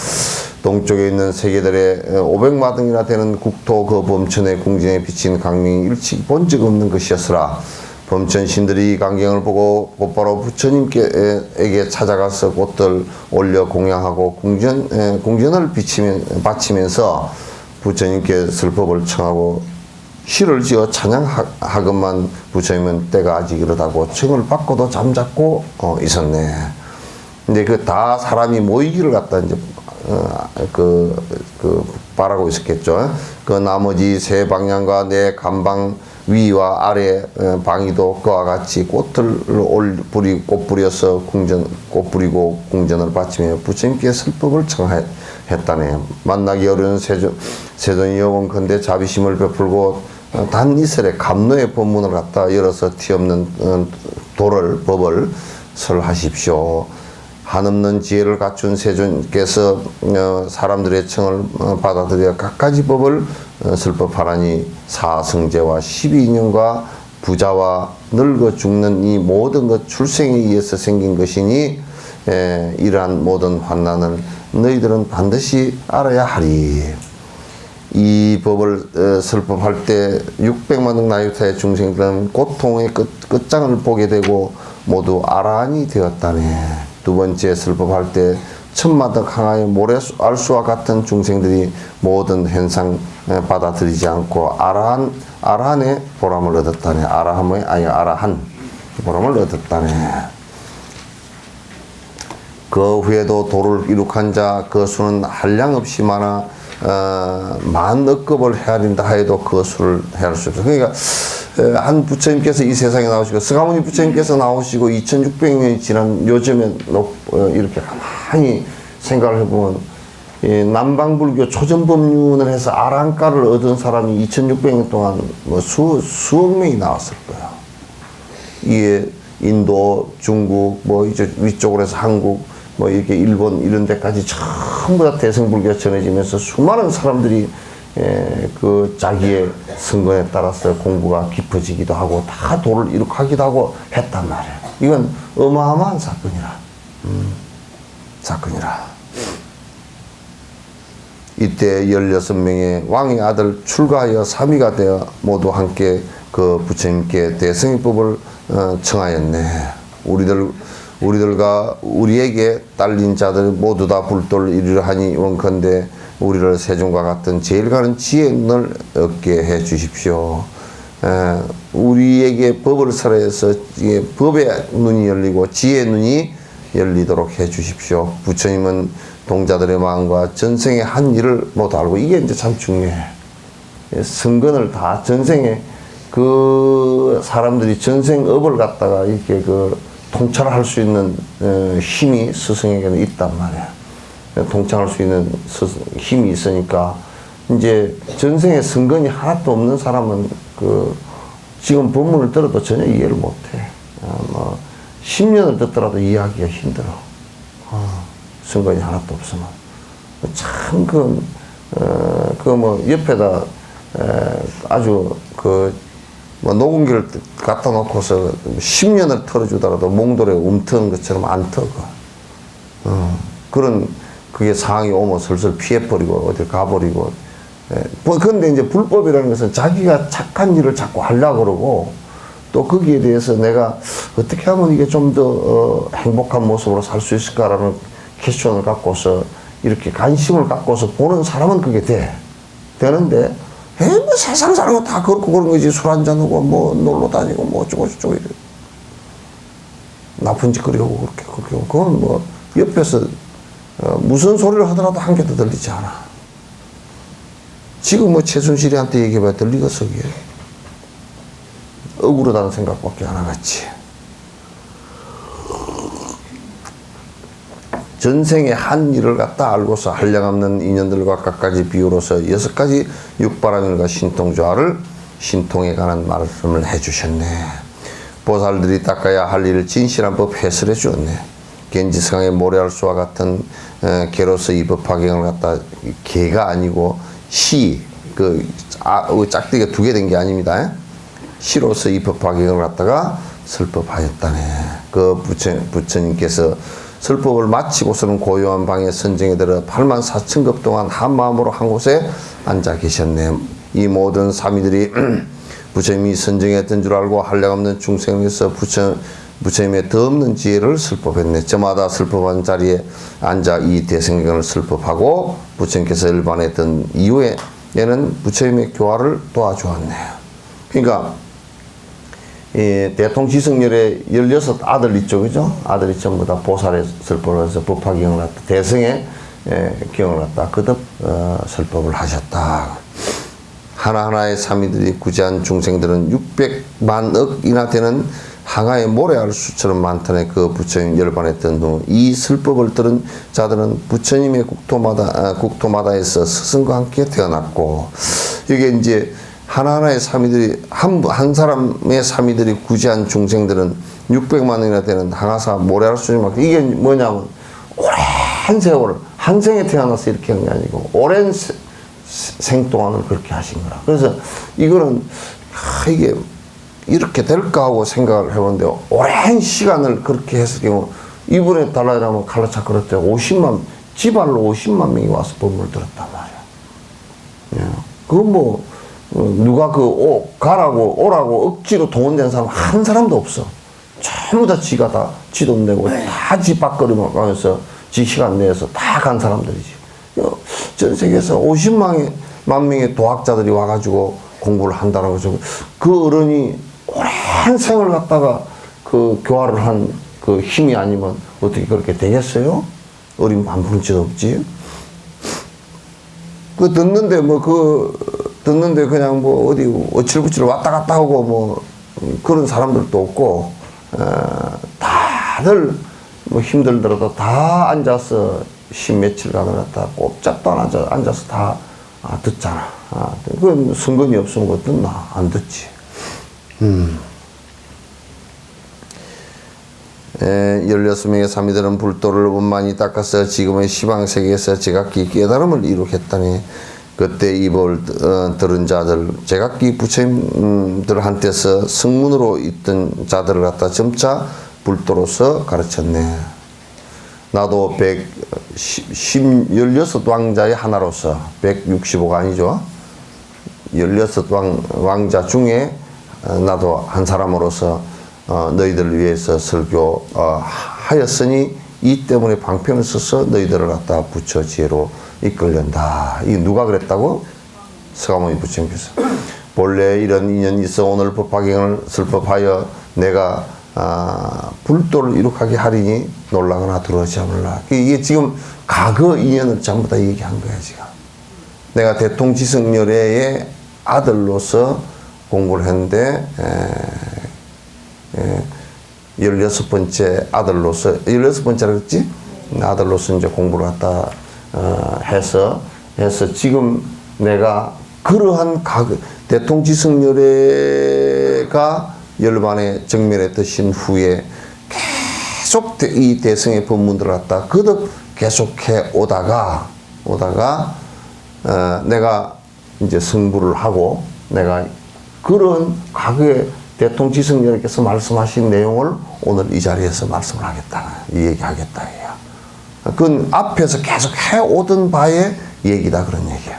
동쪽에 있는 세계들의 500마등이나 되는 국토 그 범천의 궁전에 비친 강명이 일찍 본 적 없는 것이었으라. 범천신들이 이 광경을 보고 곧바로 부처님께에게 찾아가서 꽃들 올려 공양하고 궁전을 바치면서 부처님께 슬법을 청하고 시를 지어 찬양하건만 부처님은 때가 아직 이르다고 청을 받고도 잠잡고 있었네. 근데 그 다 사람이 모이기를 갖다 이제 바라고 있었겠죠. 그 나머지 세 방향과 네 간방 위와 아래 방위도 그와 같이 꽃을 꽃 뿌려서 꽃 뿌리고 궁전을 바치며 부처님께 슬법을 청했다네. 만나기 어려운 세존이 여원컨대 자비심을 베풀고 단 이슬에 감노의 법문을 갖다 열어서 티없는 법을 설하십시오. 한없는 지혜를 갖춘 세존께서 사람들의 청을 받아들여 각가지 법을 설법하라니 사성제와 12인연과 부자와 늙어 죽는 이 모든 것 출생에 의해서 생긴 것이니 이러한 모든 환난을 너희들은 반드시 알아야 하리. 이 법을 설법할 때 600만 등 나유타의 중생들은 고통의 끝장을 보게 되고 모두 아라한이 되었다네. 두 번째 설법할 때 천마등 강하의 모래알수와 같은 중생들이 모든 현상 받아들이지 않고 아라한의 보람을 얻었다네. 아라한 보람을 얻었다네. 그 후에도 도를 이룩한 자 그 수는 한량없이 많아 만 억급을 헤아린다 하여도 그 수를 헤아릴 수 없어. 그러니까 한 부처님께서 이 세상에 나오시고 스가모니 부처님께서 나오시고 2600년이 지난 요즘에 이렇게 가만히 생각을 해보면 남방불교 초전법륜을 해서 아란가를 얻은 사람이 2600년 동안 뭐 수억 명이 나왔을 거야. 이게 인도, 중국, 뭐 이제 위쪽으로 해서 한국, 뭐 이렇게 일본 이런 데까지 전부 다 대승불교가 전해지면서 수많은 사람들이 그 자기의 성건에 따라서 공부가 깊어지기도 하고 다 도를 이룩하기도 하고 했단 말이에요. 이건 어마어마한 사건이라. 사건이라. 이때 16명의 왕의 아들 출가하여 삼위가 되어 모두 함께 그 부처님께 대승의법을 청하였네. 우리들과 우리에게 딸린 자들 모두 다 불도를 이루려 하니 원컨대 우리를 세존과 같은 제일 가는 지혜의 눈을 얻게 해 주십시오. 우리에게 법을 설해서 법의 눈이 열리고 지혜의 눈이 열리도록 해 주십시오. 부처님은 동자들의 마음과 전생의 한 일을 모두 알고 이게 이제 참 중요해. 성근을 다 전생에 그 사람들이 전생업을 갖다가 이렇게 통찰할 수 있는 힘이 스승에게는 있단 말이야. 통찰할 수 있는 힘이 있으니까 이제 전생에 성건이 하나도 없는 사람은 지금 법문을 들어도 전혀 이해를 못해. 뭐 10년을 듣더라도 이해하기가 힘들어. 성건이 하나도 없으면 참 뭐 옆에다 아주 뭐 녹음기를 갖다 놓고서 10년을 털어주더라도 몽돌에 움트는 것처럼 안 터고 그런 그게 상황이 오면 슬슬 피해버리고 어딜 가버리고. 그런데 이제 불법이라는 것은 자기가 착한 일을 자꾸 하려고 그러고 또 거기에 대해서 내가 어떻게 하면 이게 좀 더 행복한 모습으로 살 수 있을까라는 퀘스천을 갖고서 이렇게 관심을 갖고서 보는 사람은 그게 되는데 뭐 세상 사는 거 다 그렇고 그런 거지. 술 한잔하고 뭐 놀러 다니고 뭐 어쩌고 이래. 나쁜 짓 그리고 그렇게 그건 뭐 옆에서 무슨 소리를 하더라도 한 개도 들리지 않아. 지금 뭐 최순실이한테 얘기해봐야 들리겠어 그게. 억울하다는 생각밖에 안 하겠지. 전생의 한 일을 갖다 알고서 한량없는 인연들과 갖가지 비유로서 6가지 육바라밀과 신통조화를 신통에 관한 말씀을 해주셨네. 보살들이 닦아야 할 일을 진실한 법 해설해 주었네. 겐지스강의 모래알수와 같은 개로서 이 법화경을 갖다 개가 아니고 짝대기가 2개 된 게 아닙니다. 시로서 이 법화경을 갖다가 설법하였다네. 그 부처님께서 설법을 마치고서는 고요한 방에 선정에 들어 84,000급 동안 한 마음으로 한 곳에 앉아 계셨네. 이 모든 사미들이 부처님이 선정했던 줄 알고 한량없는 중생을 위해서 부처님의 더 없는 지혜를 슬법했네. 저마다 슬법한 자리에 앉아 이 대승경을 슬법하고 부처님께서 일반했던 이후에 얘는 부처님의 교화를 도와주었네. 그러니까 이 대통지승열의 16 아들 있죠, 그죠? 아들이 전부 다 보살의 슬법을 해서 법화경을 갖다 대승의 경을 갖다 거듭 설법을 하셨다. 하나하나의 사미들이 구제한 중생들은 600만억이나 되는 항아의 모래알 수처럼 많다네. 그 부처님 열반했던 후 이 슬법을 들은 자들은 부처님의 국토마다에서 스승과 함께 태어났고, 이게 이제 하나하나의 사미들이 한 사람의 사미들이 구제한 중생들은 600만원이나 되는 항아사 모래알 수처럼, 이게 뭐냐면 오랜 세월 한 생에 태어나서 이렇게 한 게 아니고 오랜 생 동안을 그렇게 하신 거라. 그래서 이거는 이게 이렇게 될까 하고 생각을 해보는데, 오랜 시간을 그렇게 했을 경우 이번에 달라이라마 칼라차 그럴 때 50만 지발로 50만 명이 와서 법문을 들었단 말이야. 예. 그건 뭐 누가 가라고 오라고 억지로 동원된 사람 한 사람도 없어. 전부 다 지가 다 지돈 내고 다 지 밥거리면서 지 시간 내서 다 간 사람들이지. 전 세계에서 50만 명의 도학자들이 와가지고 공부를 한다는 거죠. 그 어른이 오랜 생을 갖다가 그 교화를 한 그 힘이 아니면 어떻게 그렇게 되겠어요? 어린 반푼치도 없지. 듣는데 그냥 뭐 어디 어칠부칠 왔다 갔다 하고 뭐 그런 사람들도 없고, 다들 뭐 힘들더라도 다 앉아서 10며칠간을 갖다 꼼짝도 안 앉아서 다 듣잖아. 그건 성건이 없으면 그거 듣나? 안 듣지. 16명의 사미들은 불도를 원만히 닦아서 지금의 시방세계에서 제각기 깨달음을 이루겠다니, 그때 이 법을 들은 자들, 제각기 부처님들한테서 성문으로 있던 자들을 갖다 점차 불도로서 가르쳤네. 나도 16왕자의 하나로서, 165가 아니죠. 16왕자 중에 나도 한 사람으로서 너희들을 위해서 설교하였으니 이 때문에 방편을 써서 너희들을 갖다 부처 지혜로 이끌련다. 이 누가 그랬다고? 서가모니 부처님께서. 본래 이런 인연이 있어 오늘 법화경을 설법하여 내가 불도를 이룩하게 하리니 놀라거나 두려워하지 말라. 이게 지금 과거 인연을 전부 다 얘기한 거야, 지금. 내가 대통지승열애의 아들로서 공부를 했는데, 16번째 아들로서, 16번째라 그랬지? 아들로서 이제 공부를 갖다 해서 지금 내가 그러한 대통지승열애가 열반에 정면에 드신 후에 계속 이 대승의 법문들을 갖다 거듭 계속해 오다가 내가 이제 승부를 하고, 내가 그런 과거에 대통지승열께서 말씀하신 내용을 오늘 이 자리에서 말씀을 하겠다, 이 얘기하겠다. 그건 앞에서 계속 해오던 바의 얘기다, 그런 얘기야.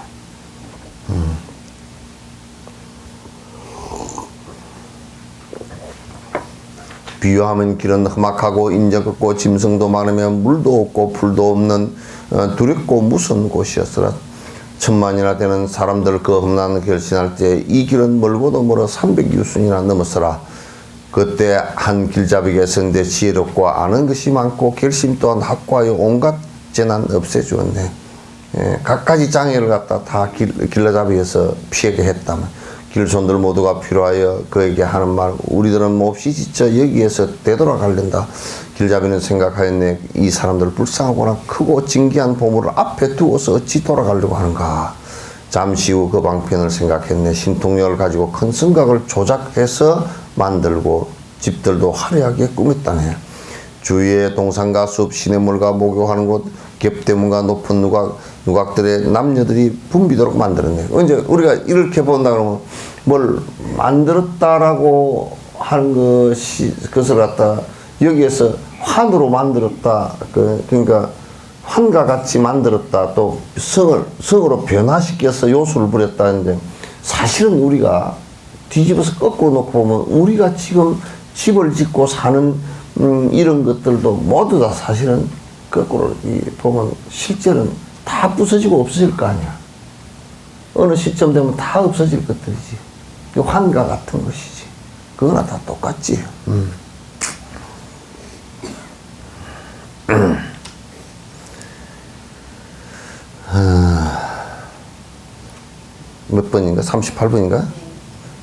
비유하면 길은 험악하고 인적 없고 짐승도 많으면 물도 없고 풀도 없는 두렵고 무서운 곳이었으라. 천만이나 되는 사람들 그 험난을 결신할 때 이 길은 멀고도 멀어 300유순이나 넘었으라. 그때 한 길잡이가 성대 지혜롭고 아는 것이 많고 결심 또한 확고하여 온갖 재난 없애주었네. 갖가지 장애를 갖다 다 길잡이에서 피하게 했다면 길손들 모두가 필요하여 그에게 하는 말, 우리들은 몹시 지쳐 여기에서 되돌아가련다. 길잡이는 생각하였네. 이 사람들 불쌍하거나 크고 진귀한 보물을 앞에 두어서 어찌 돌아가려고 하는가. 잠시 후 그 방편을 생각했네. 신통력을 가지고 큰 성곽을 조작해서 만들고 집들도 화려하게 꾸몄다네. 주위에 동산과 숲, 시냇물과 목욕하는 곳, 겹대문과 높은 누각들의 남녀들이 붐비도록 만들었네. 이제 우리가 이렇게 본다 그러면 뭘 만들었다라고 하는 것을 갖다 여기에서 환으로 만들었다. 그러니까 환과 같이 만들었다. 또 성으로 변화시켜서 요술을 부렸다는데, 사실은 우리가 뒤집어서 거꾸로 놓고 보면 우리가 지금 집을 짓고 사는 이런 것들도 모두 다 사실은 거꾸로 보면 실제는 다 부서지고 없어질 거 아니야. 어느 시점 되면 다 없어질 것들이지. 환과 같은 것이지. 그거나 다 똑같지. 몇 번인가? 38번인가?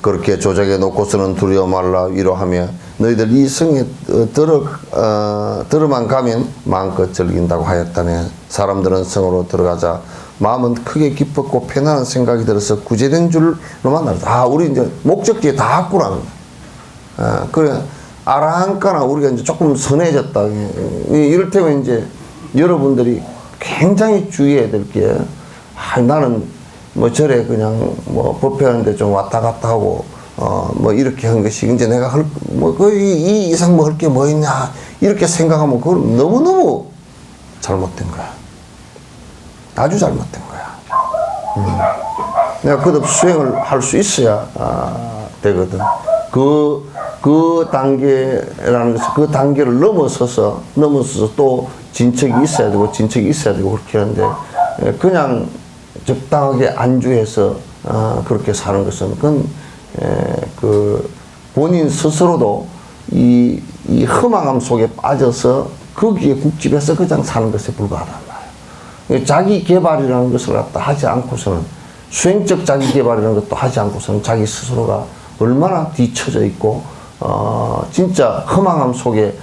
그렇게 조작해 놓고서는 두려워 말라 위로하며 너희들 이 성에 들어만 가면 마음껏 즐긴다고 하였다네. 사람들은 성으로 들어가자 마음은 크게 기뻤고 편안한 생각이 들어서 구제된 줄로만 알았다. 우리 이제 목적지에 다 왔구나. 그래 아랑까나 우리가 이제 조금 선해졌다. 이를테면 이제 여러분들이 굉장히 주의해야 될 게 나는 뭐 절에 그냥 뭐 법회하는데 좀 왔다 갔다 하고 뭐 이렇게 한 것이 이제 내가 이 이상 뭐 할 게 뭐 있냐 이렇게 생각하면 그건 너무너무 잘못된 거야. 아주 잘못된 거야. 내가 거듭 수행을 할 수 있어야 되거든. 그 단계라는 것은 그 단계를 넘어서서 또 진척이 있어야 되고 그렇게 하는데 그냥 적당하게 안주해서 그렇게 사는 것은 그건 그 본인 스스로도 이 허망함 속에 빠져서 거기에 국집해서 그냥 사는 것에 불과하단 말이에요. 자기 개발이라는 것을 갖다 하지 않고서는 수행적 자기 개발이라는 것도 하지 않고서는 자기 스스로가 얼마나 뒤처져 있고 진짜 허망함 속에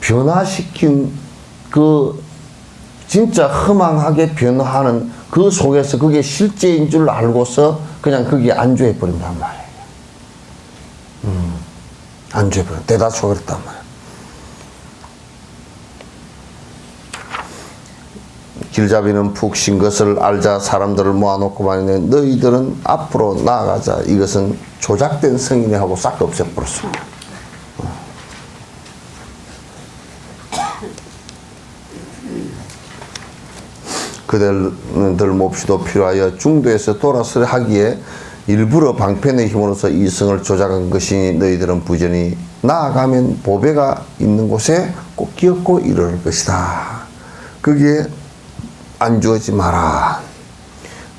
변화시킨 그 진짜 허망하게 변화하는 그 속에서 그게 실제인 줄 알고서 그냥 거기에 안주해 버린단 말이에요. 안주해 버려. 대다수가 그랬단 말이에요. 길잡이는 푹 쉰 것을 알자 사람들을 모아놓고 말이네. 너희들은 앞으로 나아가자. 이것은 조작된 성이네 하고 싹 없애버렸습니다. 그들은 몹시도 필요하여 중도에서 돌아서려 하기에 일부러 방편의 힘으로서 이 성을 조작한 것이니 너희들은 부전히 나아가면 보배가 있는 곳에 꼭 기었고 이를 것이다. 거기에 안주하지 마라.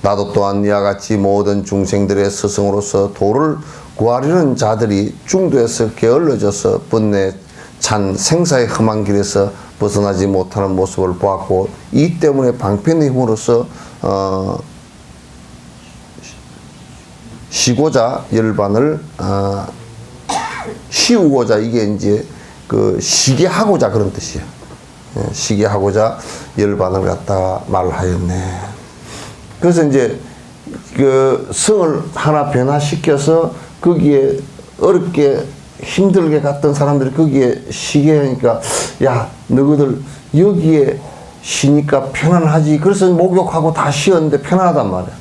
나도 또한 이와 같이 모든 중생들의 스승으로서 도를 구하려는 자들이 중도에서 게을러져서 번뇌 찬 생사의 험한 길에서 벗어나지 못하는 모습을 보았고 이 때문에 방편의 힘으로서 쉬고자 열반을 쉬우고자 이게 이제 그 쉬게 하고자 그런 뜻이에요. 쉬게 하고자 열반을 갖다가 말하였네. 그래서 이제 그 성을 하나 변화시켜서 거기에 어렵게 힘들게 갔던 사람들이 거기에 쉬게 하니까 야 너희들 여기에 쉬니까 편안하지. 그래서 목욕하고 다 쉬었는데 편안하단 말이야.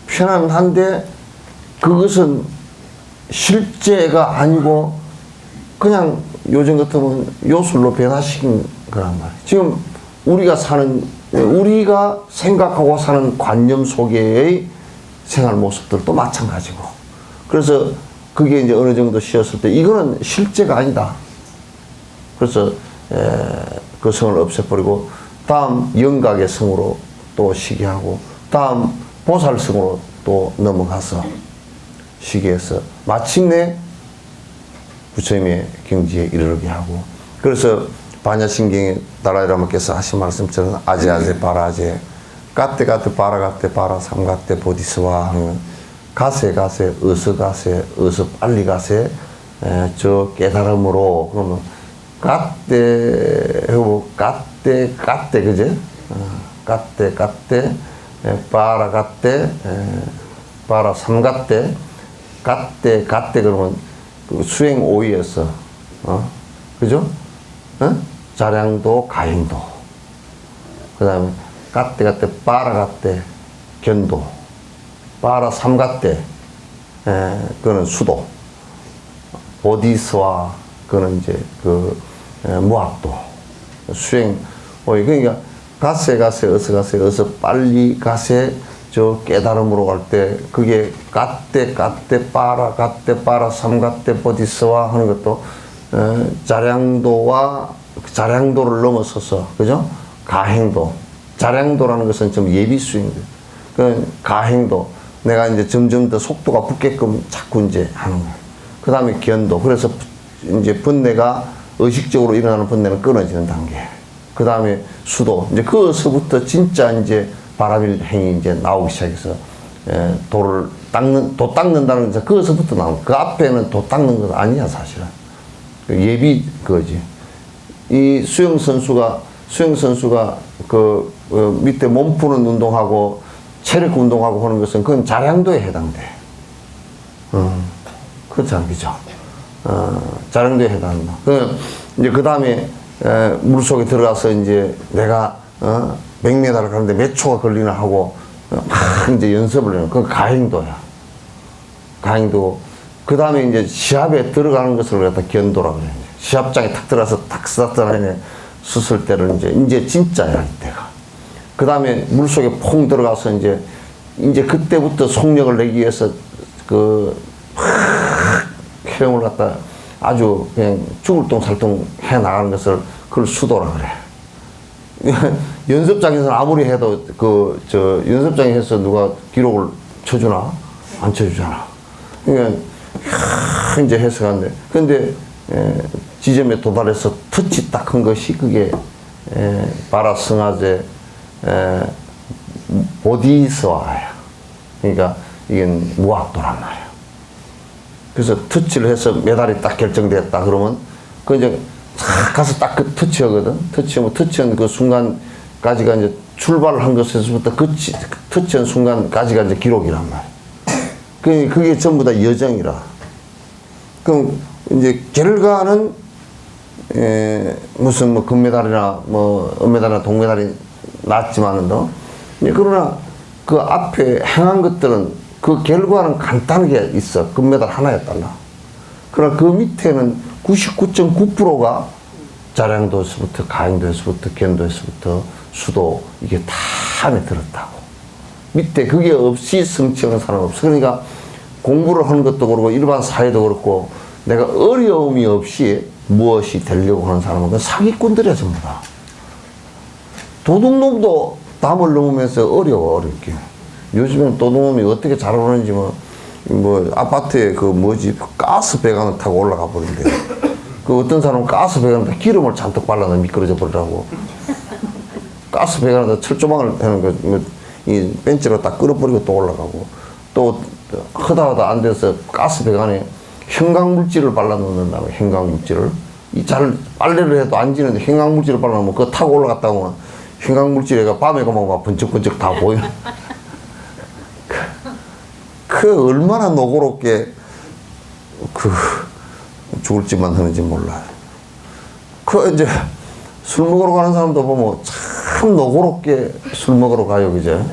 편안한데 그것은 실제가 아니고 그냥 요즘 같으면 요술로 변화시킨 거란 말이야. 지금 우리가 생각하고 사는 관념 속에의 생활 모습들도 마찬가지고. 그래서 그게 이제 어느 정도 쉬었을 때 이거는 실제가 아니다. 그래서 그 성을 없애버리고 다음 영각의 성으로 또 쉬게 하고 다음 보살성으로 또 넘어가서 쉬게 해서 마침내 부처님의 경지에 이르게 하고. 그래서 반야신경의 달라이라마께서 하신 말씀처럼 아제아제 바라제 까떼 바라가떼 바라 삼가떼 보디스와 하면 가세 어서 가세 어서 빨리 가세 저 깨달음으로. 그러면 까떼 하고 까떼 그제 까떼 바라가떼 바라 삼가떼 까떼 그러면 그 수행 오이에서 그죠? 자량도 가행도. 그 다음에 까떼 바라가떼 견도 바라 삼가떼 그거는 수도. 보디스와 그거는 이제 그 무학도. 수행 오이. 그러니까 가세 어서 빨리 가세 저 깨달음으로 갈 때 그게 갓대 빠라 삼갓대 보디스와 하는 것도 자량도를 넘어서서 그죠? 가행도. 자량도라는 것은 좀 예비수행들. 그 가행도. 내가 이제 점점 더 속도가 붙게끔 자꾸 이제 하는 거야. 그 다음에 견도. 그래서 이제 번뇌가 의식적으로 일어나는 번뇌는 끊어지는 단계. 그 다음에 수도. 이제 그서부터 진짜 이제 바라밀 행위 이제 나오기 시작해서 도 닦는다는 것은 그서부터 나오는. 그 앞에는 도 닦는 건 아니야 사실은. 예비 그거지. 이 수영선수가 그 밑에 몸 푸는 운동하고 체력 운동하고 하는 것은 그건 자량도에 해당돼. 그렇잖아, 그죠? 자량도에 해당한다. 이제 그 다음에 물 속에 들어가서 이제 내가 100m를 가는데 몇 초가 걸리나 하고 막 이제 연습을 해요. 그건 가행도야. 가행도. 그 다음에 이제 시합에 들어가는 것을 갖다 견도라고 그래요. 시합장에 탁 들어가서 탁 쐈잖아요. 수술 때를 이제 진짜야, 이때가. 그 다음에 물 속에 퐁 들어가서 이제 그때부터 속력을 내기 위해서 헤엄을 갖다 아주 그냥 죽을 똥 살똥 해 나가는 것을 그걸 수도라 그래. 연습장에서는 아무리 해도 연습장에서 누가 기록을 쳐주나? 안 쳐주잖아. 그러니까 이제 해석하는데. 근데 지점에 도달해서 터치 딱 한 것이 그게 바라 승하제 보디스와야. 그러니까 이게 무학도란 말이야. 그래서 터치를 해서 메달이 딱 결정됐다 그러면 그 이제 탁 가서 딱 그 터치하거든. 터치한 그 순간까지가 이제 출발을 한 것에서부터 터치한 순간까지가 이제 기록이란 말이야. 그게 전부 다 여정이라. 그럼 이제 결과는 무슨 뭐 금메달이나 뭐 은메달이나 동메달이 났지만은 그러나 그 앞에 행한 것들은 그 결과는 간단하게 있어. 금메달 하나에 달라. 그러나 그 밑에는 99.9%가 자량도에서부터 가행도에서부터 견도에서부터 수도 이게 다 안에 들었다고. 밑에 그게 없이 성취하는 사람은 없어. 그러니까 공부를 하는 것도 그렇고 일반 사회도 그렇고 내가 어려움이 없이 무엇이 되려고 하는 사람은 그 사기꾼들이야 전부 다. 도둑놈도 담을 넘으면서 어렵게. 요즘엔 도둑놈이 어떻게 잘 오는지 뭐 아파트에 가스 배관을 타고 올라가 버린대. 그 어떤 사람은 가스 배관에다 기름을 잔뜩 발라서 미끄러져 버리라고. 가스 배관에다 철조망을 하는 거, 이 벤치로 딱 끌어버리고 또 올라가고. 또 하다 안 돼서 가스 배관에 형광물질을 발라놓는다고. 형광물질을. 잘 빨래를 해도 안 지는데 형광물질을 발라놓으면 그거 타고 올라갔다 오면 형광물질이 밤에 가면 막 번쩍번쩍 다 보이는. 그 얼마나 노고롭게 죽을지만 하는지 몰라요. 이제 술 먹으러 가는 사람도 보면 참 노고롭게 술 먹으러 가요, 그죠?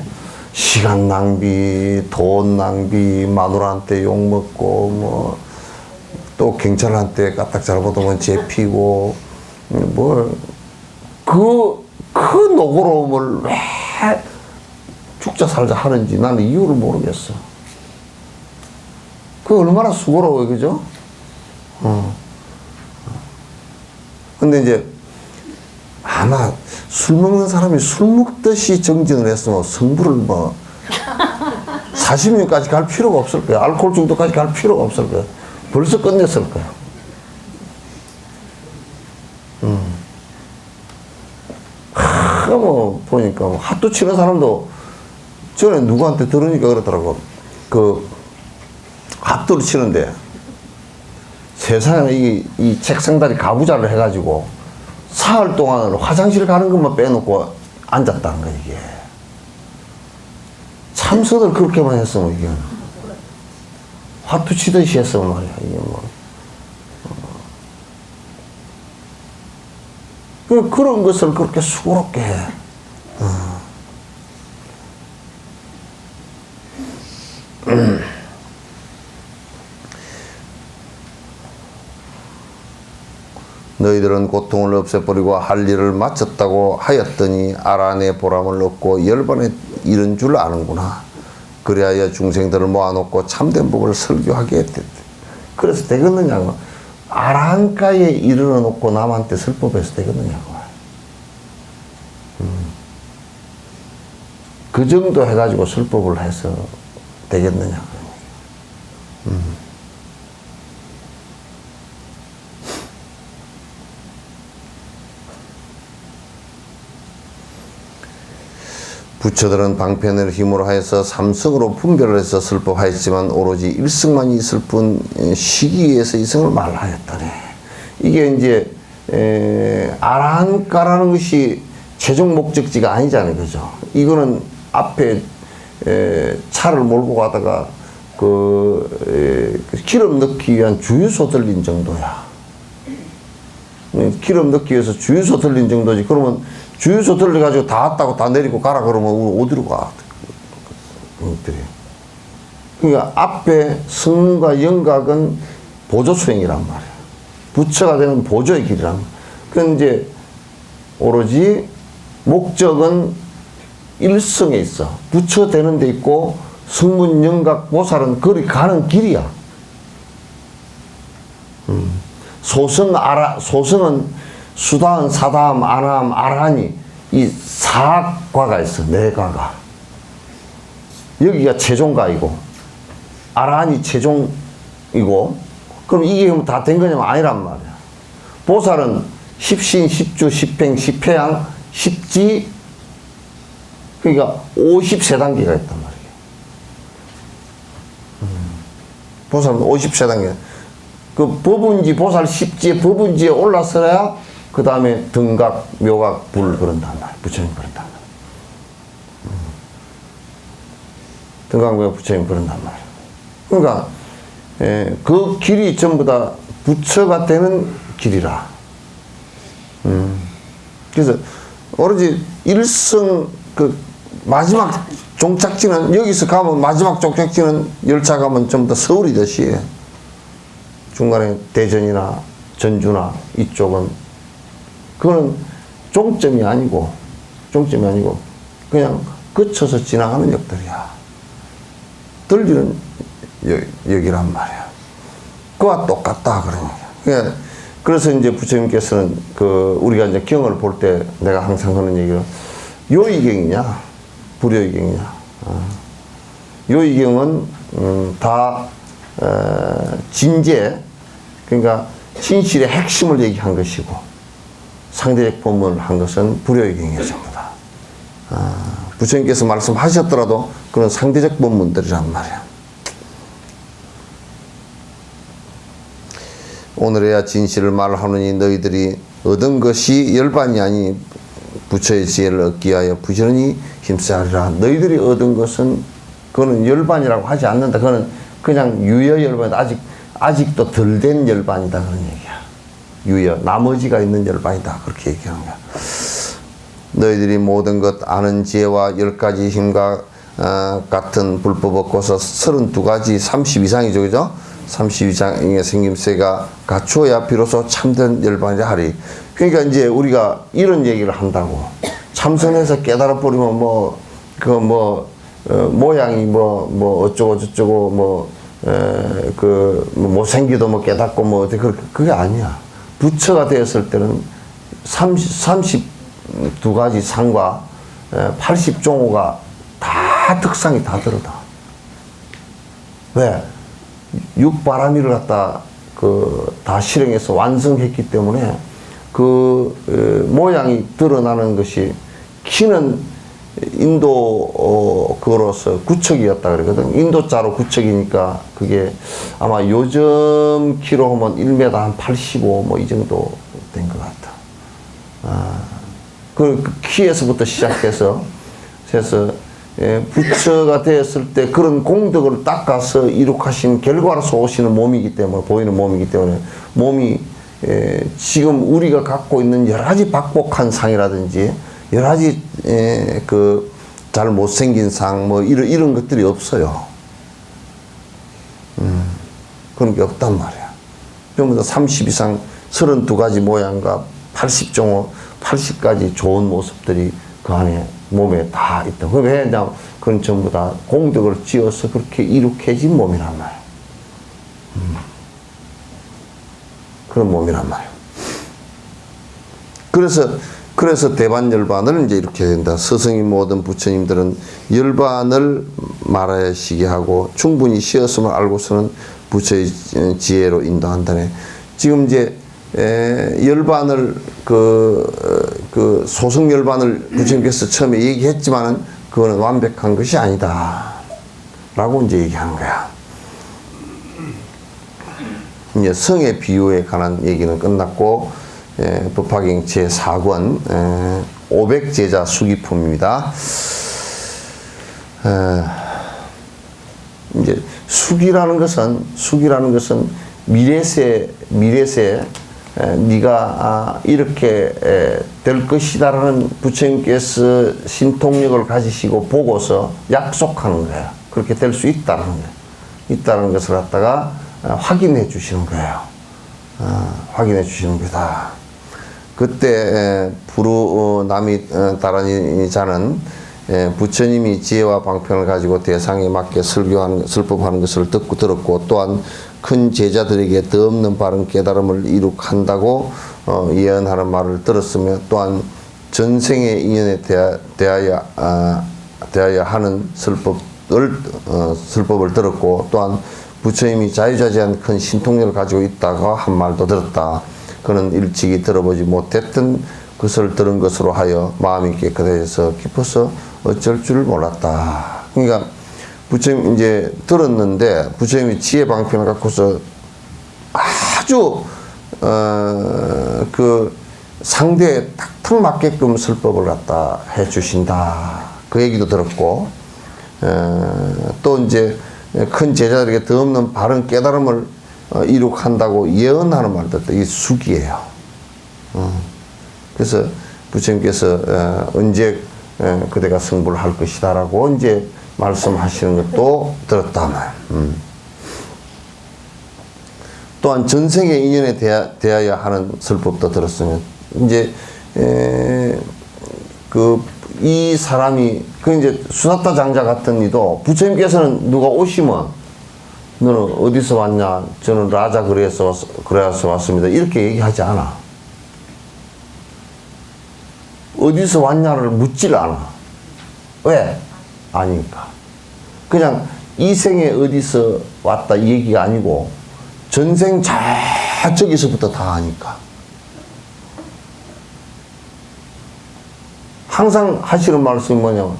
시간 낭비, 돈 낭비, 마누라한테 욕먹고, 또 경찰한테 까딱 잘못하면 잡히고, 그 노고로움을 왜 죽자 살자 하는지 나는 이유를 모르겠어. 그 얼마나 수고로워요, 그죠? 근데 이제 아마 술 먹는 사람이 술 먹듯이 정진을 했으면 성부를 40년까지 갈 필요가 없을 거야. 알코올 중독까지 갈 필요가 없을 거야. 벌써 끝냈을 거야. 보니까 핫도 치는 사람도 전에 누구한테 들으니까 그러더라고. 핫도를 치는데 세상에 이 책상다리 가부좌를 해가지고 사흘 동안 화장실 가는 것만 빼놓고 앉았다는 거야, 이게. 참선을 그렇게만 했으면 이게. 화투 치듯이 했으면 말이야, 이게 그런 것을 그렇게 수고롭게 해. 너희들은 고통을 없애버리고 할 일을 마쳤다고 하였더니 알아내 보람을 얻고 열반에 이른 줄 아는구나. 그리하여 중생들을 모아놓고 참된 법을 설교하게 했대. 그래서 되겠느냐고. 아라한가에 이르러 놓고 남한테 설법해서 되겠느냐고. 그 정도 해가지고 설법을 해서 되겠느냐고. 부처들은 방편을 힘으로 하여서 삼성으로 분별을 해서 설법하였지만 오로지 일성만 있을 뿐 시기에서 이성을 말하였다네. 이게 이제 아라한가라는 것이 최종 목적지가 아니잖아요, 그죠? 이거는 앞에 차를 몰고 가다가 기름 넣기 위한 주유소 들린 정도야. 기름 넣기 위해서 주유소 들린 정도지. 그러면 주유소 들려가지고 다 왔다고 다 내리고 가라 그러면 우리 어디로 가? 그러니까 앞에 성과 영각은 보조 수행이란 말이야. 부처가 되는 보조의 길이란 말이야. 그건 이제 오로지 목적은 일성에 있어. 부처 되는 데 있고 성문 영각 보살은 거기 가는 길이야. 소성은 수다한, 사다함, 아나함, 아라하니 이 사과가 있어. 네 과가. 여기가 최종가이고 아라하니 최종이고 그럼 이게 다 된 거냐면 아니란 말이야. 보살은 십신, 십주, 십행, 십회양, 십지 그러니까 50세 단계가 있단 말이야. 보살은 50세 단계. 그 법운지 보살 십지의 법운지에 올라서야 그 다음에 등각, 묘각, 불 그런단 말이야. 부처님 그런단 말이야. 등각, 묘각, 부처님 그런단 말이야. 그러니까 그 길이 전부 다 부처가 되는 길이라. 그래서 오로지 일성 그 마지막 종착지는 여기서 가면 마지막 종착지는 열차 가면 좀 더 서울이듯이 중간에 대전이나 전주나 이쪽은 그거는 종점이 아니고 그냥 거쳐서 지나가는 역들이야. 들리는 역이란 말이야. 그와 똑같다 그러니까. 그래서 이제 부처님께서는 우리가 이제 경을 볼 때 내가 항상 하는 얘기는 요의경이냐 불요의경이냐. 요의경은 다 진제 그러니까 진실의 핵심을 얘기한 것이고 상대적 본문을 한 것은 불요의경이에요 전부 다. 부처님께서 말씀하셨더라도 그런 상대적 본문들이란 말이야. 오늘에야 진실을 말하노니 너희들이 얻은 것이 열반이 아니 부처의 지혜를 얻기 위하여 부지런히 힘써야 하리라. 너희들이 얻은 것은 그거는 열반이라고 하지 않는다. 그거는 그냥 유여 열반이다. 아직도 덜 된 열반이다 그런 얘기야. 유여 나머지가 있는 열반이다 그렇게 얘기하는 거야. 너희들이 모든 것 아는 지혜와 10가지 힘과 같은 불법 얻고서 32가지 30 이상이죠 그죠? 30 이상의 생김새가 갖추어야 비로소 참된 열반이라 하리. 그러니까 이제 우리가 이런 얘기를 한다고 참선해서 깨달아 버리면 모양이 어쩌고 저쩌고 못생기도 깨닫고 그게 아니야. 부처가 되었을 때는 32가지 상과 80종호가 다 특상이 다 들어다. 왜? 육바라미를 갖다 다 실행해서 완성했기 때문에 모양이 드러나는 것이 키는 인도 그로서 구척이었다 그러거든. 인도자로 구척이니까 그게 아마 요즘 키로 하면 1m 한 85 이 정도 된 것 같아. 그 키에서부터 시작해서 부처가 되었을 때 그런 공덕을 닦아서 이룩하신 결과로서 오시는 몸이기 때문에 보이는 몸이기 때문에 몸이 지금 우리가 갖고 있는 여러 가지 박복한 상이라든지 여러 가지 잘 못생긴 상 이런 것들이 없어요. 그런 게 없단 말이야. 전부 다 30 이상 32가지 모양과 80종호 80가지 좋은 모습들이 그 안에 몸에 다 있다. 왜 그냥 그건 전부 다 공덕을 지어서 그렇게 이룩해진 몸이란 말이에요. 그런 몸이란 말이에요. 그래서 대반 열반을 이제 이렇게 된다. 스승이 모든 부처님들은 열반을 말하시게 하고 충분히 쉬었음을 알고서는 부처의 지혜로 인도한다네. 지금 이제 열반을 그 소승 열반을 부처님께서 처음에 얘기했지만은 그거는 완벽한 것이 아니다라고 이제 얘기하는 거야. 이제 성의 비유에 관한 얘기는 끝났고, 법화경 제4권 500제자 수기품입니다. 이제 숙이라는 것은 미래세 네가 이렇게 될 것이다라는 부처님께서 신통력을 가지시고 보고서 약속하는 거예요. 그렇게 될 수 있다는 거예요. 있다는 것을 갖다가 확인해 주시는 거예요. 확인해 주시는 거다. 그때 부르남이 다라니 자는 부처님이 지혜와 방편을 가지고 대상에 맞게 설법하는 것을 들었고, 또한 큰 제자들에게 더 없는 바른 깨달음을 이룩한다고 예언하는 말을 들었으며, 또한 전생의 인연에 대하여 하는 설법을 들었고, 또한 부처님이 자유자재한 큰 신통력을 가지고 있다고 한 말도 들었다. 그는 일찍이 들어보지 못했던 것을 들은 것으로 하여 마음이 깨끗해서 깊어서 어쩔 줄을 몰랐다. 그러니까 부처님 이제 들었는데 부처님이 지혜 방편을 갖고서 아주 그 상대에 탁탁 맞게끔 설법을 갖다 해 주신다. 그 얘기도 들었고, 또 이제 큰 제자들에게 더 없는 바른 깨달음을 이룩한다고 예언하는 말도 이 숙이에요. 그래서 부처님께서 언제 그대가 승부를 할 것이다라고 이제 말씀하시는 것도 들었다 말이에요. 또한 전생의 인연에 대하여 하는 설법도 들었으면, 이제 이 사람이 이제 수사타 장자 같은 이도 부처님께서는 누가 오시면 너는 어디서 왔냐? 저는 라자 그래서 왔습니다. 이렇게 얘기하지 않아. 어디서 왔냐를 묻질 않아. 왜? 아니니까. 그냥 이 생에 어디서 왔다 이 얘기가 아니고 전생 저기서부터 다 아니까. 항상 하시는 말씀이 뭐냐면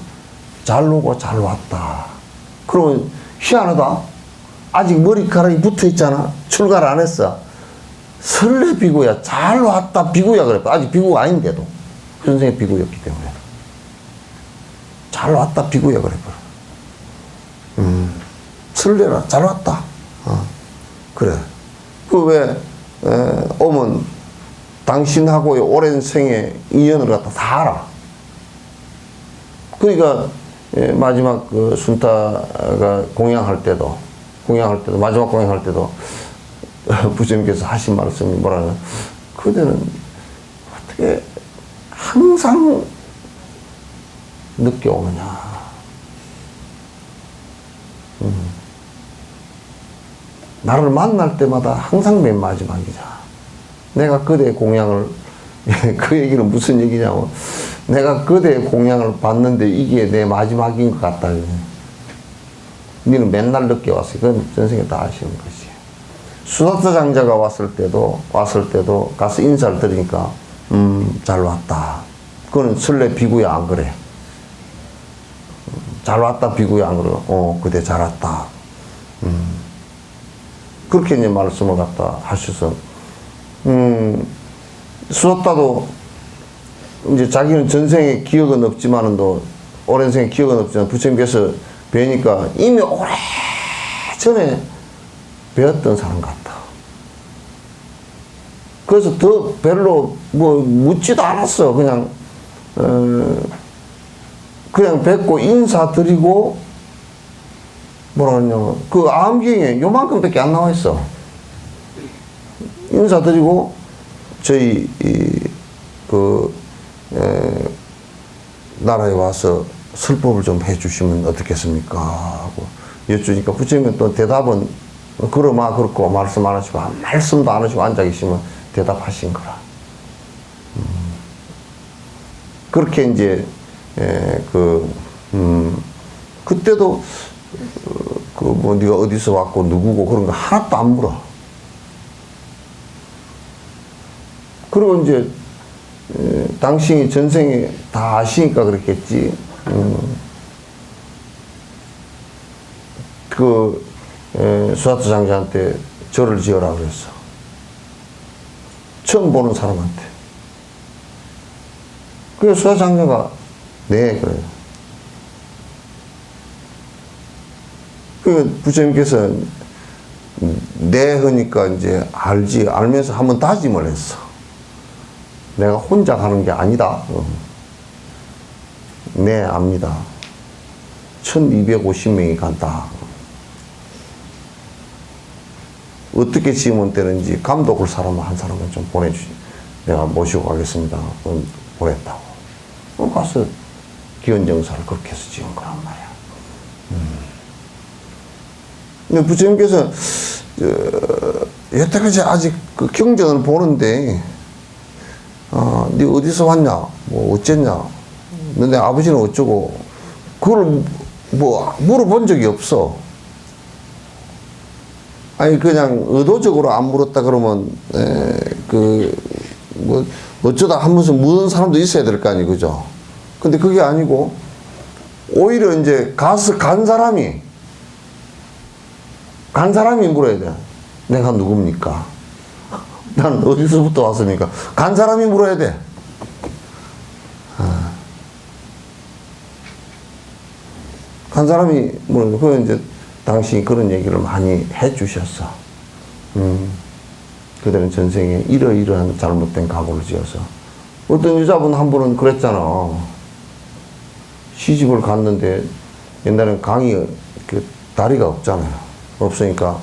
잘 오고 잘 왔다. 그러면 희한하다. 아직 머리카락이 붙어 있잖아. 출가를 안 했어. 설레 비구야. 잘 왔다 비구야 그래. 아직 비구가 아닌데도 현생의 비구였기 때문에 잘 왔다 비구야 그래. 설레라. 잘 왔다. 그래. 그 왜 오면 당신하고의 오랜 생의 인연을 갖다 다 알아. 그러니까 마지막 그 순타가 공양할 때도 마지막 공양할 때도 부처님께서 하신 말씀이 뭐라면, 그대는 어떻게 항상 늦게 오느냐. 나를 만날 때마다 항상 맨 마지막이자. 내가 그대의 공양을 그 얘기는 무슨 얘기냐면, 내가 그대의 공양을 봤는데 이게 내 마지막인 것 같다. 너는 맨날 늦게 왔어. 그건 전생에 다 아시는 것이. 수사타 장자가 왔을 때도 가서 인사를 드리니까 잘 왔다. 그거는 설레 비구야 안 그래? 잘 왔다 비구야 안 그래? 그대 잘 왔다. 그렇게 이제 말씀을 갖다 하셔서, 수사타도 이제 자기는 전생에 기억은 없지만도, 오랜 생에 기억은 없지만 부처님께서 뵈니까 이미 오래 전에 배웠던 사람 같다. 그래서 더 별로 뭐 묻지도 않았어. 그냥 뵙고 인사드리고, 뭐라 그러냐면 그 암경에 요만큼밖에 안 나와 있어. 인사드리고 저희 나라에 와서 설법을 좀 해주시면 어떻겠습니까? 하고 여쭈니까 부처님은 또 대답은 그러마 그렇고 말씀 안 하시고 말씀도 안 하시고 앉아 계시면 대답하신 거라. 그렇게 이제 그때도 뭐 네가 어디서 왔고 누구고 그런 거 하나도 안 물어. 그리고 이제 당신이 전생에 다 아시니까 그랬겠지. 수하토 장자한테 절을 지어라 그랬어. 처음 보는 사람한테. 그래서 수하토 장자가 네 그래요. 그 부처님께서 네 하니까 이제 알면서 한번 다짐을 했어. 내가 혼자 가는 게 아니다. 네, 압니다. 1250명이 간다. 어떻게 지으면 되는지 감독을 한 사람을 좀 내가 모시고 가겠습니다. 보냈다고. 가서 기원정사를 그렇게 해서 지은 거란 말이야. 근데 부처님께서, 여태까지 아직 그 경전을 보는데, 네 어디서 왔냐? 뭐 어쨌냐? 너네 아버지는 어쩌고? 그걸 뭐 물어본 적이 없어. 아니 그냥 의도적으로 안 물었다 그러면 뭐 어쩌다 한 번씩 묻는 사람도 있어야 될 거 아니 그죠? 근데 그게 아니고 오히려 이제 가서 간 사람이 물어야 돼. 내가 누굽니까? 난 어디서부터 왔습니까? 간 사람이 물어야 돼. 간 사람이 물어야 돼. 그래서 이제 당신이 그런 얘기를 많이 해 주셨어. 그들은 전생에 이러이러한 잘못된 각오를 지어서. 어떤 여자분 한 분은 그랬잖아. 시집을 갔는데 옛날엔 강이 다리가 없잖아요. 없으니까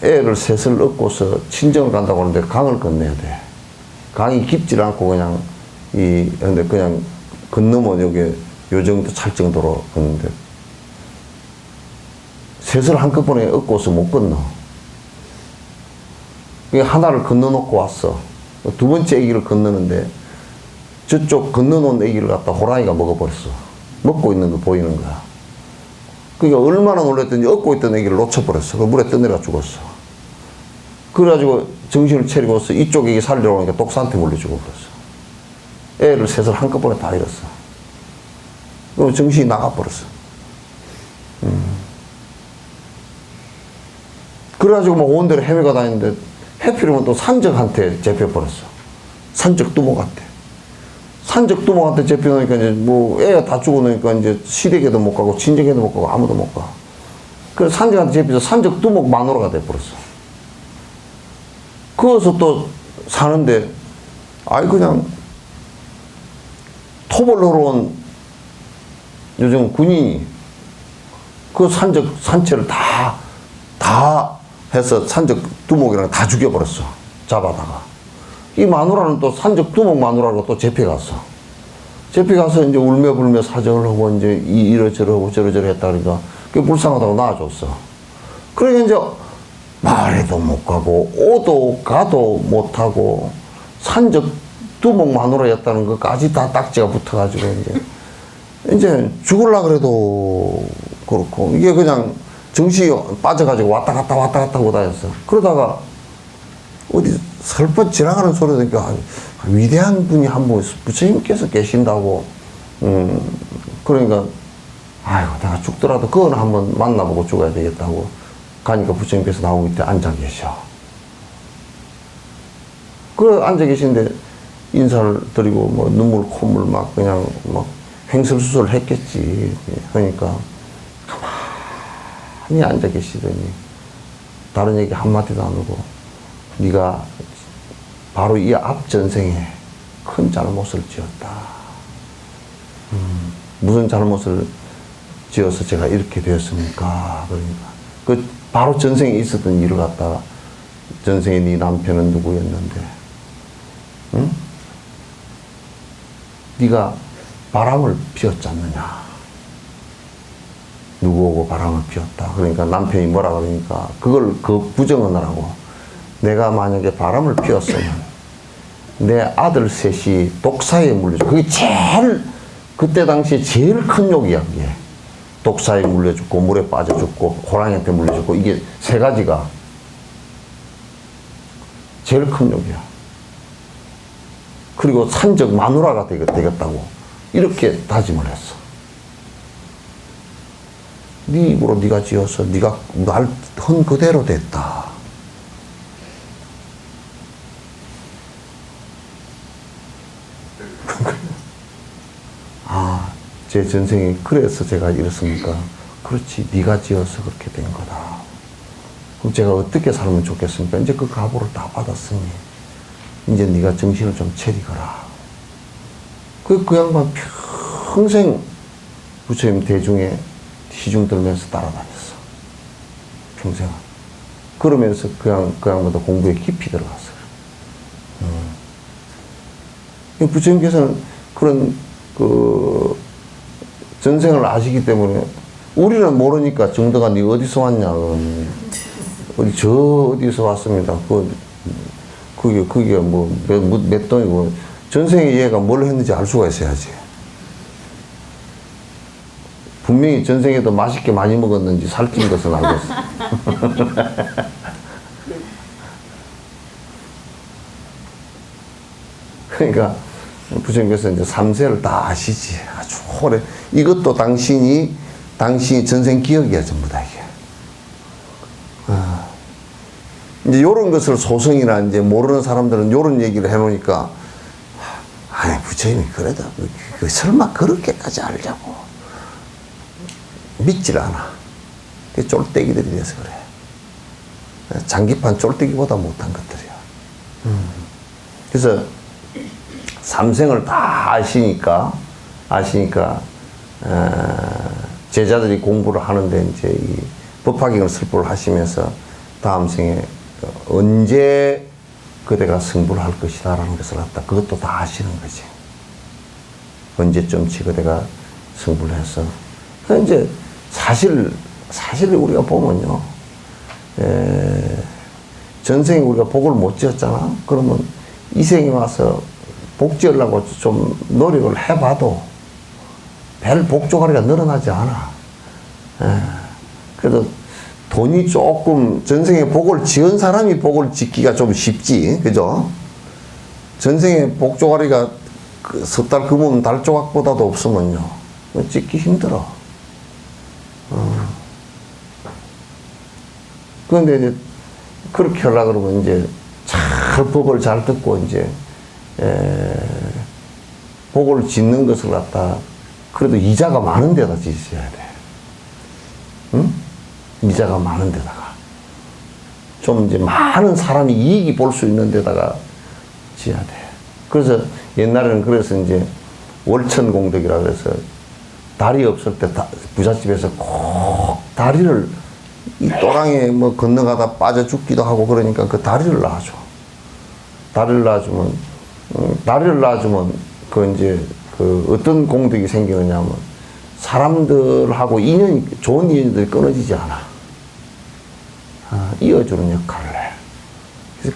애를 셋을 얻고서 친정을 간다고 하는데 강을 건너야 돼. 강이 깊질 않고 근데 그냥 건너면 여기 요 정도 찰 정도로 걷는데 셋을 한꺼번에 얻고서 못 건너. 하나를 건너놓고 왔어. 두 번째 애기를 건너는데 저쪽 건너놓은 애기를 갖다 호랑이가 먹어버렸어. 먹고 있는 거 보이는 거야. 그러니까 얼마나 놀랐더니 얻고 있던 애기를 놓쳐버렸어. 그 물에 떠내려 죽었어. 그래가지고 정신을 차리고서 이쪽 애기 살리러 오니까 독사한테 물려 죽어버렸어. 애를 셋을 한꺼번에 다 잃었어. 그럼 정신이 나가버렸어. 그래가지고 뭐 온 데로 헤매가 다니는데 해피르면 또 산적한테 잡혀버렸어. 산적 두목한테. 산적 두목한테 잡혀놓으니까 이제 뭐 애가 다 죽어놓으니까 이제 시댁에도 못 가고 친정에도 못 가고 아무도 못 가. 그래서 산적한테 잡혀서 산적 두목 마누라가 돼버렸어. 거기서 또 사는데 그냥 토벌 하러 온 요즘 군인이 그 산채를 다 해서 산적 두목이랑 다 죽여버렸어. 잡아다가. 이 마누라는 또 산적 두목 마누라로 또 잡혀갔어. 잡혀가서 이제 울며불며 사정을 하고 이제 이러저러하고 저러저러 했다 그러니까 그게 불쌍하다고 놔줬어. 그러니까 이제 말에도 못 가고 오도 가도 못하고 산적 두목 마누라였다는 것까지 다 딱지가 붙어가지고 이제 죽을라 그래도 그렇고 이게 그냥 정신이 빠져가지고 왔다 갔다 하고 다녔어. 그러다가 어디 설법 지나가는 소리 들으니까 위대한 분이 한 분 부처님께서 계신다고 그러니까 아이고 내가 죽더라도 그건 한번 만나보고 죽어야 되겠다고 가니까 부처님께서 나오고 밑에 앉아 계셔. 그래 앉아 계신데 인사를 드리고 뭐 눈물 콧물 막 그냥 막 횡설수설 했겠지. 그러니까 가만히 앉아 계시더니 다른 얘기 한마디도 안 하고 네가 바로 이 앞전생에 큰 잘못을 지었다. 무슨 잘못을 지어서 제가 이렇게 되었습니까? 그러니까 바로 전생에 있었던 일을 갖다가 전생에 네 남편은 누구였는데 네가 바람을 피웠지 않느냐. 누구오고 바람을 피웠다. 그러니까 남편이 뭐라 그러니까 그걸 부정하느라고 내가 만약에 바람을 피웠으면 내 아들 셋이 독사에 물려줘. 그게 제일 그때 당시에 제일 큰 욕이야. 그게 독사에 물려 죽고 물에 빠져 죽고 호랑이한테 물려 죽고 이게 세 가지가 제일 큰 욕이야. 그리고 산적 마누라가 되겠다고 이렇게 다짐을 했어. 네 입으로 네가 지어서 네가 날 한 그대로 됐다. 아, 제 전생이 그래서 제가 이렇습니까? 그렇지, 네가 지어서 그렇게 된 거다. 그럼 제가 어떻게 살면 좋겠습니까? 이제 그 가보를 다 받았으니 이제 네가 정신을 좀 차리거라. 그 양반 평생 부처님 대중에 시중 들면서 따라다녔어. 평생. 그러면서 그 양반도 공부에 깊이 들어갔어요. 부처님께서는 그런 전생을 아시기 때문에 우리는 모르니까 정덕아 네 어디서 왔냐? 어디서 왔습니다. 그게 뭐 몇 돈이고 전생에 얘가 뭘 했는지 알 수가 있어야지. 분명히 전생에도 맛있게 많이 먹었는지 살찐 것은 알고 있어. 그러니까 부처님께서 이제 삼세를 다 아시지. 아주 오래. 이것도 당신이 전생 기억이야, 전부 다 이게. 이제 요런 것을 소성이나 이제 모르는 사람들은 요런 얘기를 해놓으니까, 아니, 부처님이 그래도 설마 그렇게까지 알자고. 믿질 않아. 그게 쫄대기들이 돼서 그래. 장기판 쫄대기보다 못한 것들이야. 그래서 삼생을 다 아시니까 제자들이 공부를 하는데 이제 이 법화경을 설법을 하시면서 다음 생에 언제 그대가 승부를 할 것이다라는 것을 갖다 그것도 다 아시는 거지. 언제쯤치 그대가 승부를 해서 이제 사실 우리가 보면요, 전생에 우리가 복을 못 지었잖아. 그러면 이 생에 와서 복 지으려고 좀 노력을 해봐도 별 복조가리가 늘어나지 않아. 그래도 돈이 조금 전생에 복을 지은 사람이 복을 짓기가 좀 쉽지, 그죠? 전생에 복조가리가 섣달 금은 달 조각보다도 없으면요, 짓기 힘들어. 그런데 이제 그렇게 하려고 그러면 이제 잘 법을 잘 듣고 이제 복을 짓는 것을 갖다 그래도 이자가 많은 데다 짓어야 돼. 응? 이자가 많은 데다가 좀 이제 많은 사람이 이익이 볼 수 있는 데다가 지어야 돼. 그래서 옛날에는 그래서 이제 월천공덕이라 그래서 다리 없을 때 부잣집에서 꼭 다리를 이 또랑에 뭐 건너가다 빠져 죽기도 하고 그러니까 그 다리를 놔줘. 다리를 놔주면 그 이제 그 어떤 공덕이 생기느냐면 사람들하고 좋은 인연들이 끊어지지 않아. 이어주는 역할을 해. 그래서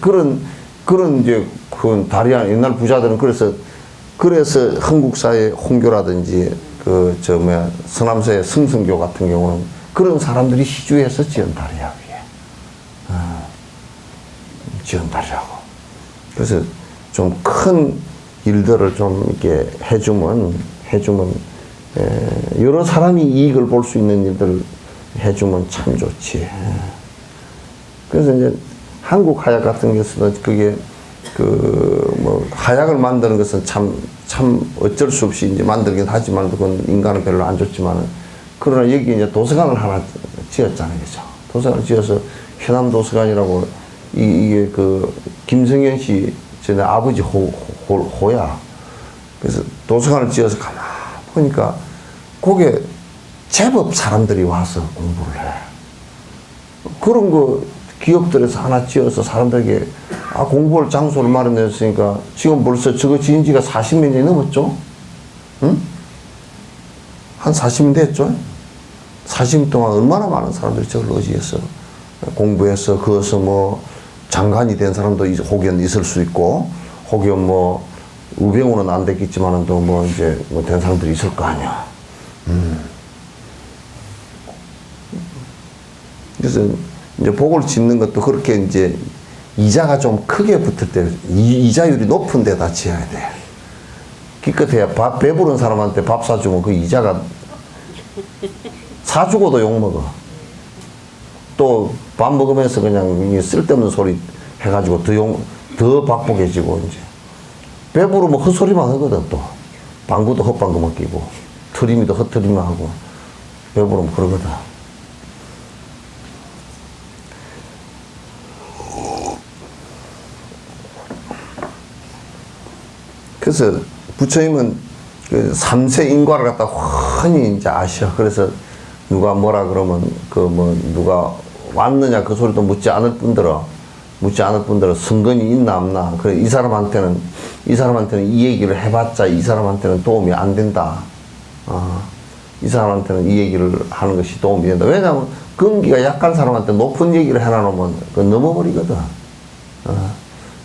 그런 이제 그 다리 안에 옛날 부자들은 그래서 한국사의 홍교라든지 서남사의 승성교 같은 경우는 그런 사람들이 시주해서 지은 다리야, 그게. 지은 다리라고. 그래서 좀 큰 일들을 좀 이렇게 해주면 여러 사람이 이익을 볼 수 있는 일들을 해주면 참 좋지. 그래서 이제 한국 하약 같은 것은 그게 하약을 만드는 것은 참 어쩔 수 없이 이제 만들긴 하지만 그건 인간은 별로 안 좋지만은 그러나 여기 이제 도서관을 하나 지었잖아요, 그죠? 도서관을 지어서 현암 도서관이라고 이게 김성현 씨 전에 아버지 호야. 그래서 도서관을 지어서 가만 보니까 거기에 제법 사람들이 와서 공부를 해. 그런 거 기업들에서 하나 지어서 사람들에게 공부할 장소를 마련했으니까 지금 벌써 저거 지은 지가 40몇 년이 넘었죠? 응? 한 40년 됐죠? 40년 동안 얼마나 많은 사람들이 저걸 의지해서 공부해서 그것서 뭐 장관이 된 사람도 혹연 있을 수 있고, 혹연 뭐 우병우는 안 됐겠지만은 또 뭐 이제 뭐 된 사람들이 있을 거 아니야. 그래서 이제 복을 짓는 것도 그렇게 이제 이자가 좀 크게 붙을 때, 이자율이 높은 데다 지어야 돼. 기껏해야 배부른 사람한테 밥 사주면 그 이자가 사주고도 욕먹어. 또 밥 먹으면서 그냥 쓸데없는 소리 해가지고 더 박복해지고, 이제. 배부르면 헛소리만 하거든, 또. 방구도 헛방구만 끼고, 트림이도 헛트림만 하고, 배부르면 그러거든. 그래서 부처님은 그 3세 인과를 갖다 훤히 이제 아셔. 그래서 누가 뭐라 그러면 누가 왔느냐 그 소리도 묻지 않을 뿐더러 승건이 있나 없나. 그래 이 사람한테는 이 얘기를 해봤자 이 사람한테는 도움이 안 된다. 이 사람한테는 이 얘기를 하는 것이 도움이 된다. 왜냐하면 근기가 약한 사람한테 높은 얘기를 해놔놓으면 넘어버리거든.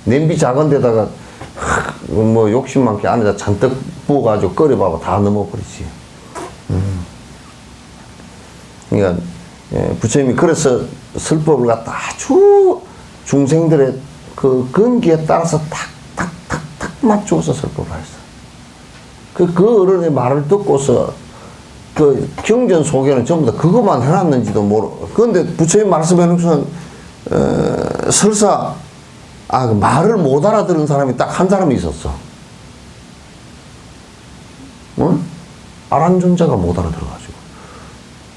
냄비 작은 데다가 뭐 욕심 많게 안에다 잔뜩 부어가지고 끓여봐봐 다 넘어버리지. 그러니까 부처님이 그래서 설법을 갖다 아주 중생들의 그 근기에 따라서 탁탁탁탁 맞추어서 설법을 했어. 그 어른의 말을 듣고서 그 경전 속에는 전부 다 그것만 해놨는지도 모르고. 그런데 부처님 말씀해놓고서는 설사 그 말을 못 알아들은 사람이 딱 한 사람이 있었어. 응? 아란존자가 못 알아들어가지고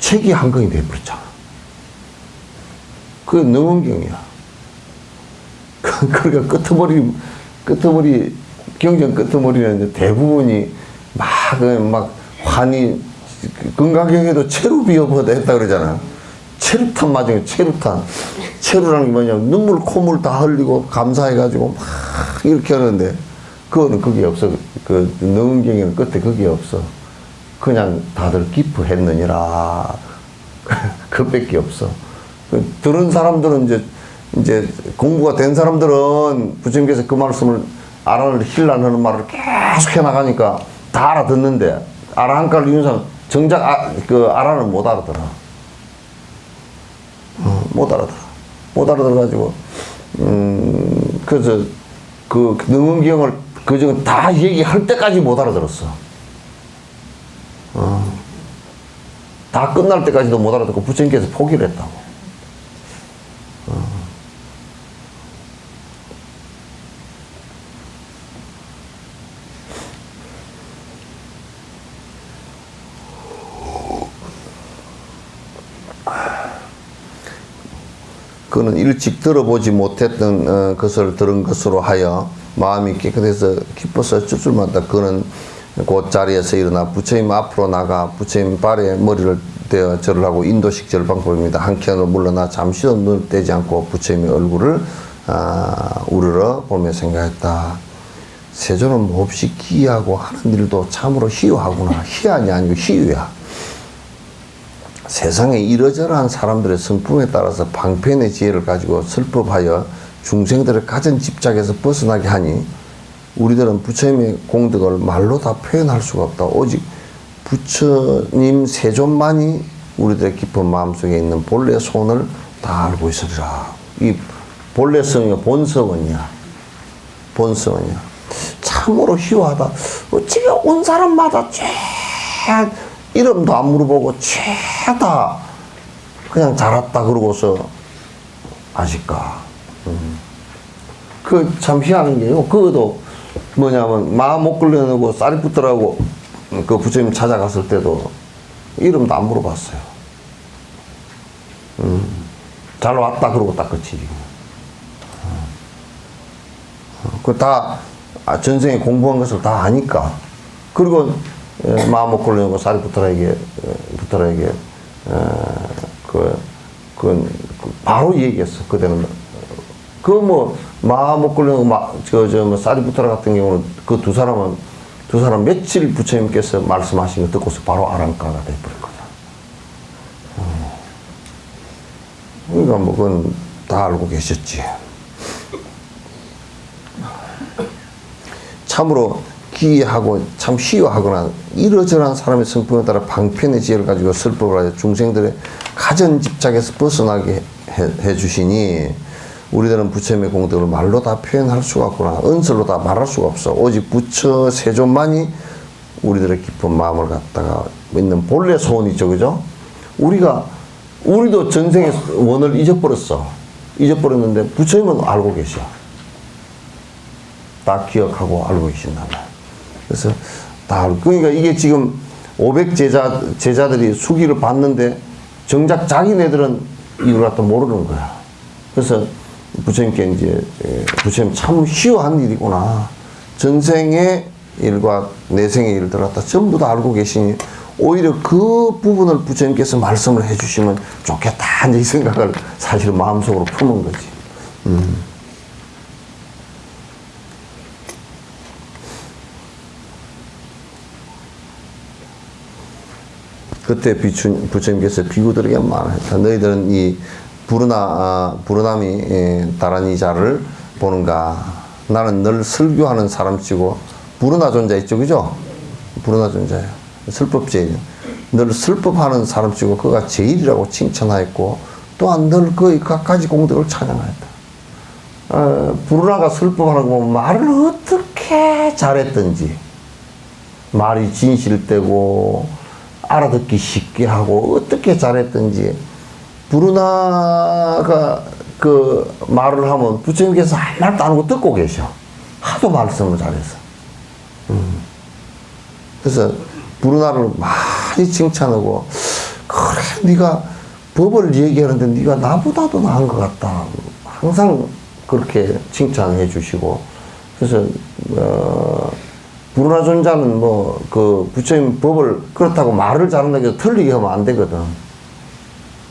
책이 한 권이 돼버렸잖아. 그게 능언경이야. 그러니까 끄트머리 경전 끄트머리는 대부분이 막 환히 건강경에도 체루비어보다 했다 그러잖아. 체루탄 맞은 거, 체루라는 게 뭐냐, 눈물, 콧물 다 흘리고 감사해가지고 막 이렇게 하는데, 그거는 그게 없어. 그 능언경에는 끝에 그게 없어. 그냥 다들 기쁘했느니라. 그밖에 없어. 들은 사람들은 이제 공부가 된 사람들은 부처님께서 그 말씀을 아란을 힐라는 말을 계속 해나가니까 다 알아듣는데, 아라한가를 이룬 사람 정작 그 아란을 못 알아들어. 못 알아들어가지고, 그래서 그 능언경을 그저 다 얘기할 때까지 못 알아들었어. 다 끝날 때까지도 못 알아듣고 부처님께서 포기를 했다고. 그는 일찍 들어보지 못했던 것을 들은 것으로 하여 마음이 깨끗해서 기뻐서 쭈쭈마다 그는 그 자리에서 일어나 부처님 앞으로 나가 부처님 발에 머리를 대어 절을 하고 인도식 절 방법입니다. 한켠으로 물러나 잠시도 눈을 떼지 않고 부처님의 얼굴을 우러러 보며 생각했다. 세존은 몹시 기이하고 하는 일도 참으로 희유하구나. 희한이 아니고 희유야. 세상에 이러저러한 사람들의 성품에 따라서 방편의 지혜를 가지고 설법하여 중생들의 가진 집착에서 벗어나게 하니 우리들은 부처님의 공덕을 말로 다 표현할 수가 없다. 오직 부처님 세존만이 우리들의 깊은 마음속에 있는 본래 소원을 다 알고 있으리라. 이 본래 성이야, 본성원이야. 본성원이야. 참으로 희화하다. 어찌게 온 사람마다 이름도 안 물어보고 죄다 그냥 잘했다 그러고서 아실까. 그 참 희한한 게요. 그것도 뭐냐면 마음 못 끌려내고 사리푸트라고 그 부처님 찾아갔을 때도 이름도 안 물어봤어요. 잘 왔다 그러고 딱 끝이지. 그 다 전생에 공부한 것을 다 아니까. 그리고 마음 못 끌려내고 사리푸트라에게 바로 얘기했어. 그때는 그 뭐 마음 못 끌려내고 사리푸트라 같은 경우는 그 두 두 사람 며칠 부처님께서 말씀하신 거 듣고서 바로 아랑가가 돼버린 거죠. 그러니까 뭐 그건 다 알고 계셨지. 참으로 기이하고 참 희화하거나 이러저러한 사람의 성품에 따라 방편의 지혜를 가지고 설법을 하여 중생들의 가전 집착에서 벗어나게 해 주시니 우리들은 부처님의 공덕을 말로 다 표현할 수가 없구나. 언설로 다 말할 수가 없어. 오직 부처 세존만이 우리들의 깊은 마음을 갖다가 있는 본래 소원이죠. 그죠? 우리도 전생의 원을 잊어버렸어. 잊어버렸는데 부처님은 알고 계셔. 다 기억하고 알고 계신단 말이야. 그래서 다 알고. 그러니까 이게 지금 500제자들이 수기를 받는데 정작 자기네들은 이걸 갖다 모르는 거야. 그래서 부처님께 이제 부처님 참 희화한 일이구나. 전생의 일과 내생의 일들 갖다 전부 다 알고 계시니 오히려 그 부분을 부처님께서 말씀을 해주시면 좋겠다. 이제 이 생각을 사실 마음속으로 푸는 거지. 그때 부처님께서 비구들에게 말했다. 너희들은 이 부르남이 다라니자를 보는가? 나는 늘 설교하는 사람치고 부르나 존자 있죠, 그죠? 부르나 존자예요. 설법제일. 늘 설법하는 사람치고 그가 제일이라고 칭찬하였고 또한 늘 그의 갖가지 공덕을 찬양하였다. 부르나가 설법하는 거 보면 말을 어떻게 잘했던지 말이 진실되고 알아듣기 쉽게 하고 어떻게 잘했던지 부르나가 그 말을 하면 부처님께서 한 말도 안 하고 듣고 계셔. 하도 말씀을 잘해서. 그래서 부르나를 많이 칭찬하고 그래 네가 법을 얘기하는데 네가 나보다도 나은 것 같다. 항상 그렇게 칭찬해 주시고 그래서 부르나 존자는 뭐 그 부처님 법을 그렇다고 말을 잘한다고 해서 틀리게 하면 안 되거든.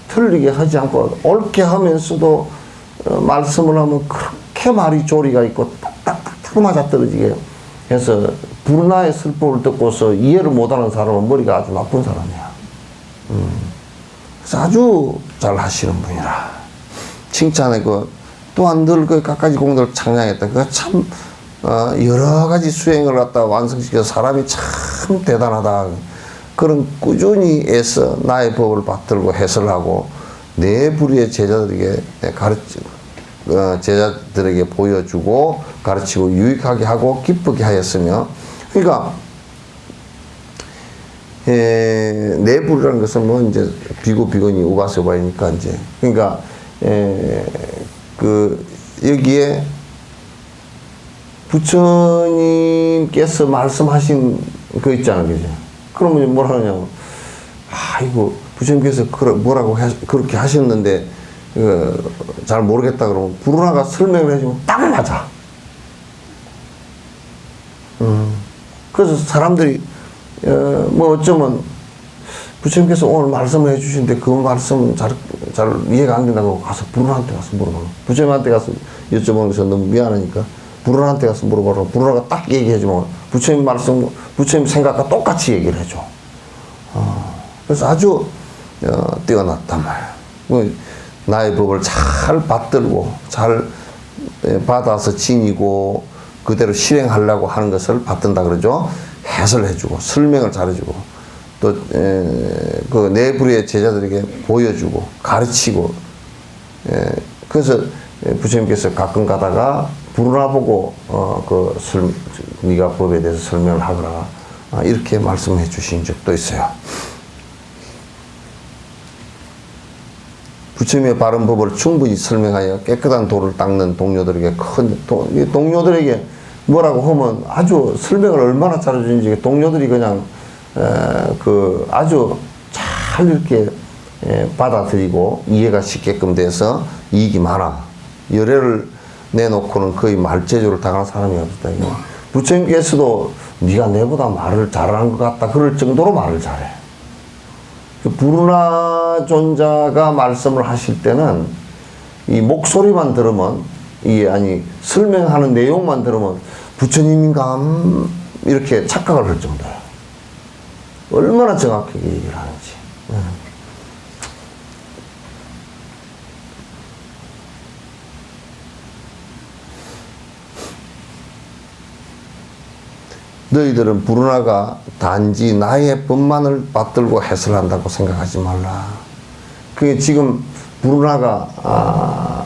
틀리게 하지 않고 옳게 하면서도 말씀을 하면 그렇게 말이 조리가 있고 딱딱딱 맞아떨어지게 해서 부르나의 설법을 듣고서 이해를 못하는 사람은 머리가 아주 나쁜 사람이야. 그래서 아주 잘 하시는 분이라 칭찬하고 또한 늘 그 갖가지 공덕을 찬양했다. 그가 참 여러 가지 수행을 갖다 완성시켜서 사람이 참 대단하다. 그런 꾸준히 애써 나의 법을 받들고 해설하고 네 부류의 제자들에게 제자들에게 보여주고 가르치고 유익하게 하고 기쁘게 하였으며 그러니까 네 부류라는 것은 뭐 이제 비구 비건이 우바세바이니까 이제 그러니까 그 여기에 부처님께서 말씀하신 거 있잖아요, 그죠? 그러면 뭐라 하냐면, 이거 부처님께서 뭐라고 그렇게 하셨는데, 잘 모르겠다 그러면, 부르나가 설명을 해주면 딱 맞아. 그래서 사람들이, 뭐 어쩌면, 부처님께서 오늘 말씀을 해주시는데, 그 말씀 잘 이해가 안 된다고 가서 부르나한테 가서 물어봐. 부처님한테 가서 여쭤보는 것은 너무 미안하니까, 부르나한테 가서 물어보라. 부르나가 딱 얘기해주면 부처님 말씀, 부처님 생각과 똑같이 얘기를 해줘. 그래서 아주 뛰어났단 말이야. 나의 법을 잘 받들고 잘 받아서 지니고 그대로 실행하려고 하는 것을 받든다 그러죠. 해설해주고 설명을 잘해주고 또 그 네 부류의 제자들에게 보여주고 가르치고 그래서 부처님께서 가끔 가다가 부르나 보고 네가 법에 대해서 설명을 하거라 이렇게 말씀해 주신 적도 있어요. 부처님의 바른 법을 충분히 설명하여 깨끗한 도를 닦는 동료들에게 동료들에게 뭐라고 하면 아주 설명을 얼마나 잘해주는지 동료들이 그냥 아주 잘 이렇게 받아들이고 이해가 쉽게끔 돼서 이익이 많아. 열애를 내놓고는 거의 말재주를 당한 사람이 없다. 부처님께서도 네가 내보다 말을 잘하는 것 같다. 그럴 정도로 말을 잘해. 부르나 존자가 말씀을 하실 때는 이 목소리만 들으면 설명하는 내용만 들으면 부처님인가 이렇게 착각을 할 정도야. 얼마나 정확하게 얘기를 하는지. 너희들은 불운하가 단지 나의 법만을 받들고 해설한다고 생각하지 말라. 그게 지금 불운하가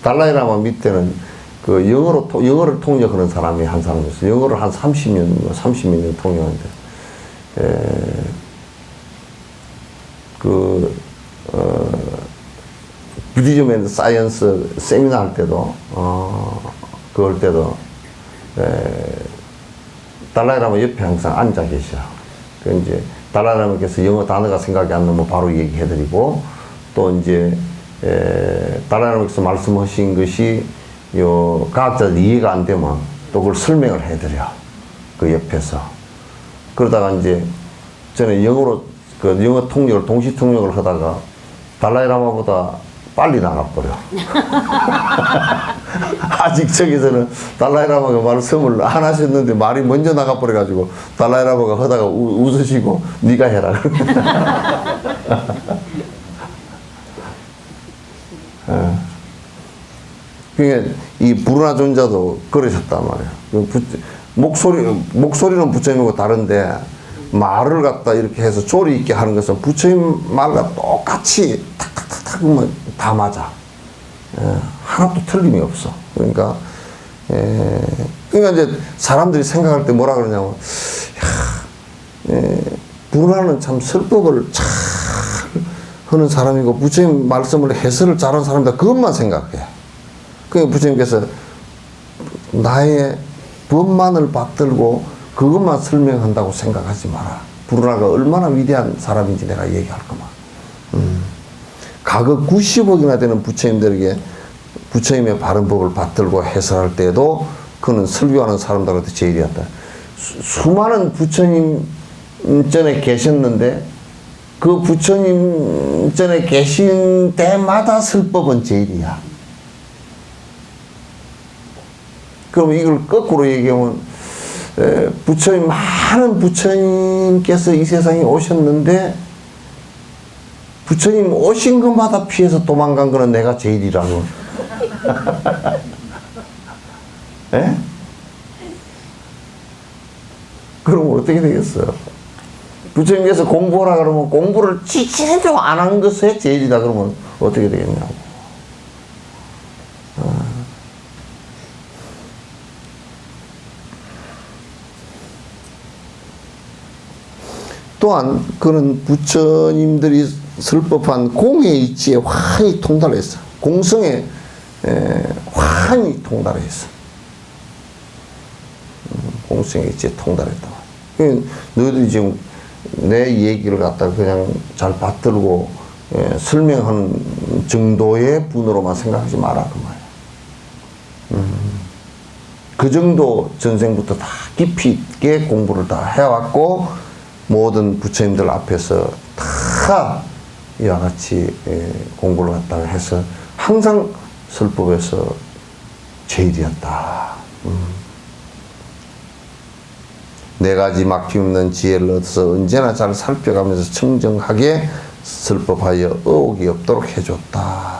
달라이라마 밑에는 그 영어를 통역하는 사람이 한 사람이었어요. 영어를 한 30년 통역하는데, 부디즘 앤드 사이언스 세미나 할 때도, 그럴 때도, 달라이라마 옆에 항상 앉아 계셔. 그 이제 달라이라마께서 영어 단어가 생각이 안 나면 바로 얘기해드리고, 또 이제 달라이라마께서 말씀하신 것이 과학자들 이해가 안 되면 또 그걸 설명을 해드려. 그 옆에서. 그러다가 이제 저는 영어 통역을 동시 통역을 하다가 달라이라마보다 빨리 나가버려. 아직 저기서는 달라이라마가 말씀을 안 하셨는데 말이 먼저 나가버려가지고 달라이라마가 하다가 웃으시고 네가 해라. 그러니까 이 불운하 존자도 그러셨단 말이에요. 목소리는 부처님하고 다른데 말을 갖다 이렇게 해서 조리 있게 하는 것은 부처님 말과 똑같이 탁탁탁탁 하면 다 맞아. 하나도 틀림이 없어. 그러니까 이제 사람들이 생각할 때 뭐라 그러냐면, 불운하는 참 설법을 잘 하는 사람이고 부처님 말씀을 해설을 잘하는 사람이다. 그것만 생각해. 그러니까 부처님께서 나의 법만을 받들고 그것만 설명한다고 생각하지 마라. 불운하가 얼마나 위대한 사람인지 내가 얘기할 거만. 과거 90억이나 되는 부처님들에게 부처님의 바른 법을 받들고 해설할 때에도 그는 설교하는 사람들한테 제일이었다. 수많은 부처님 전에 계셨는데 그 부처님 전에 계신 때마다 설법은 제일이야. 그럼 이걸 거꾸로 얘기하면 많은 부처님께서 이 세상에 오셨는데 부처님 오신 것마다 피해서 도망간 거는 내가 제일이라고. 에? 그럼 어떻게 되겠어? 부처님께서 공부하라 그러면 공부를 지지도 안 한 것에 제일이다 그러면 어떻게 되겠냐고. 또한 그는 부처님들이 설법한 공의 이치에 환히 통달했어. 공성에 환히 통달했어. 공성의 이치에 통달했다. 너희들이 지금 내 얘기를 갖다가 그냥 잘 받들고 설명하는 정도의 분으로만 생각하지 마라 그 말이야. 그 정도 전생부터 다 깊이 있게 공부를 다 해왔고 모든 부처님들 앞에서 다 이와 같이 공부를 갖다가 해서 항상 설법에서 제일이었다. 네 가지 막힘없는 지혜를 얻어서 언제나 잘 살펴가면서 청정하게 설법하여 의혹이 없도록 해줬다.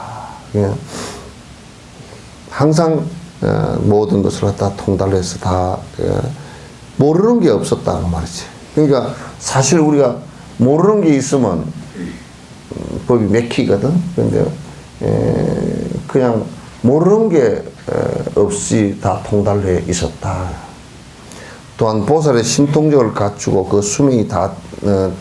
항상 모든 것을 갖다 통달해서 다 모르는 게 없었다 그 말이지. 그러니까 사실 우리가 모르는 게 있으면 법이 맥히거든. 그런데 그냥 모르는 게 없이 다 통달해 있었다. 또한 보살의 신통력을 갖추고 그 수명이 다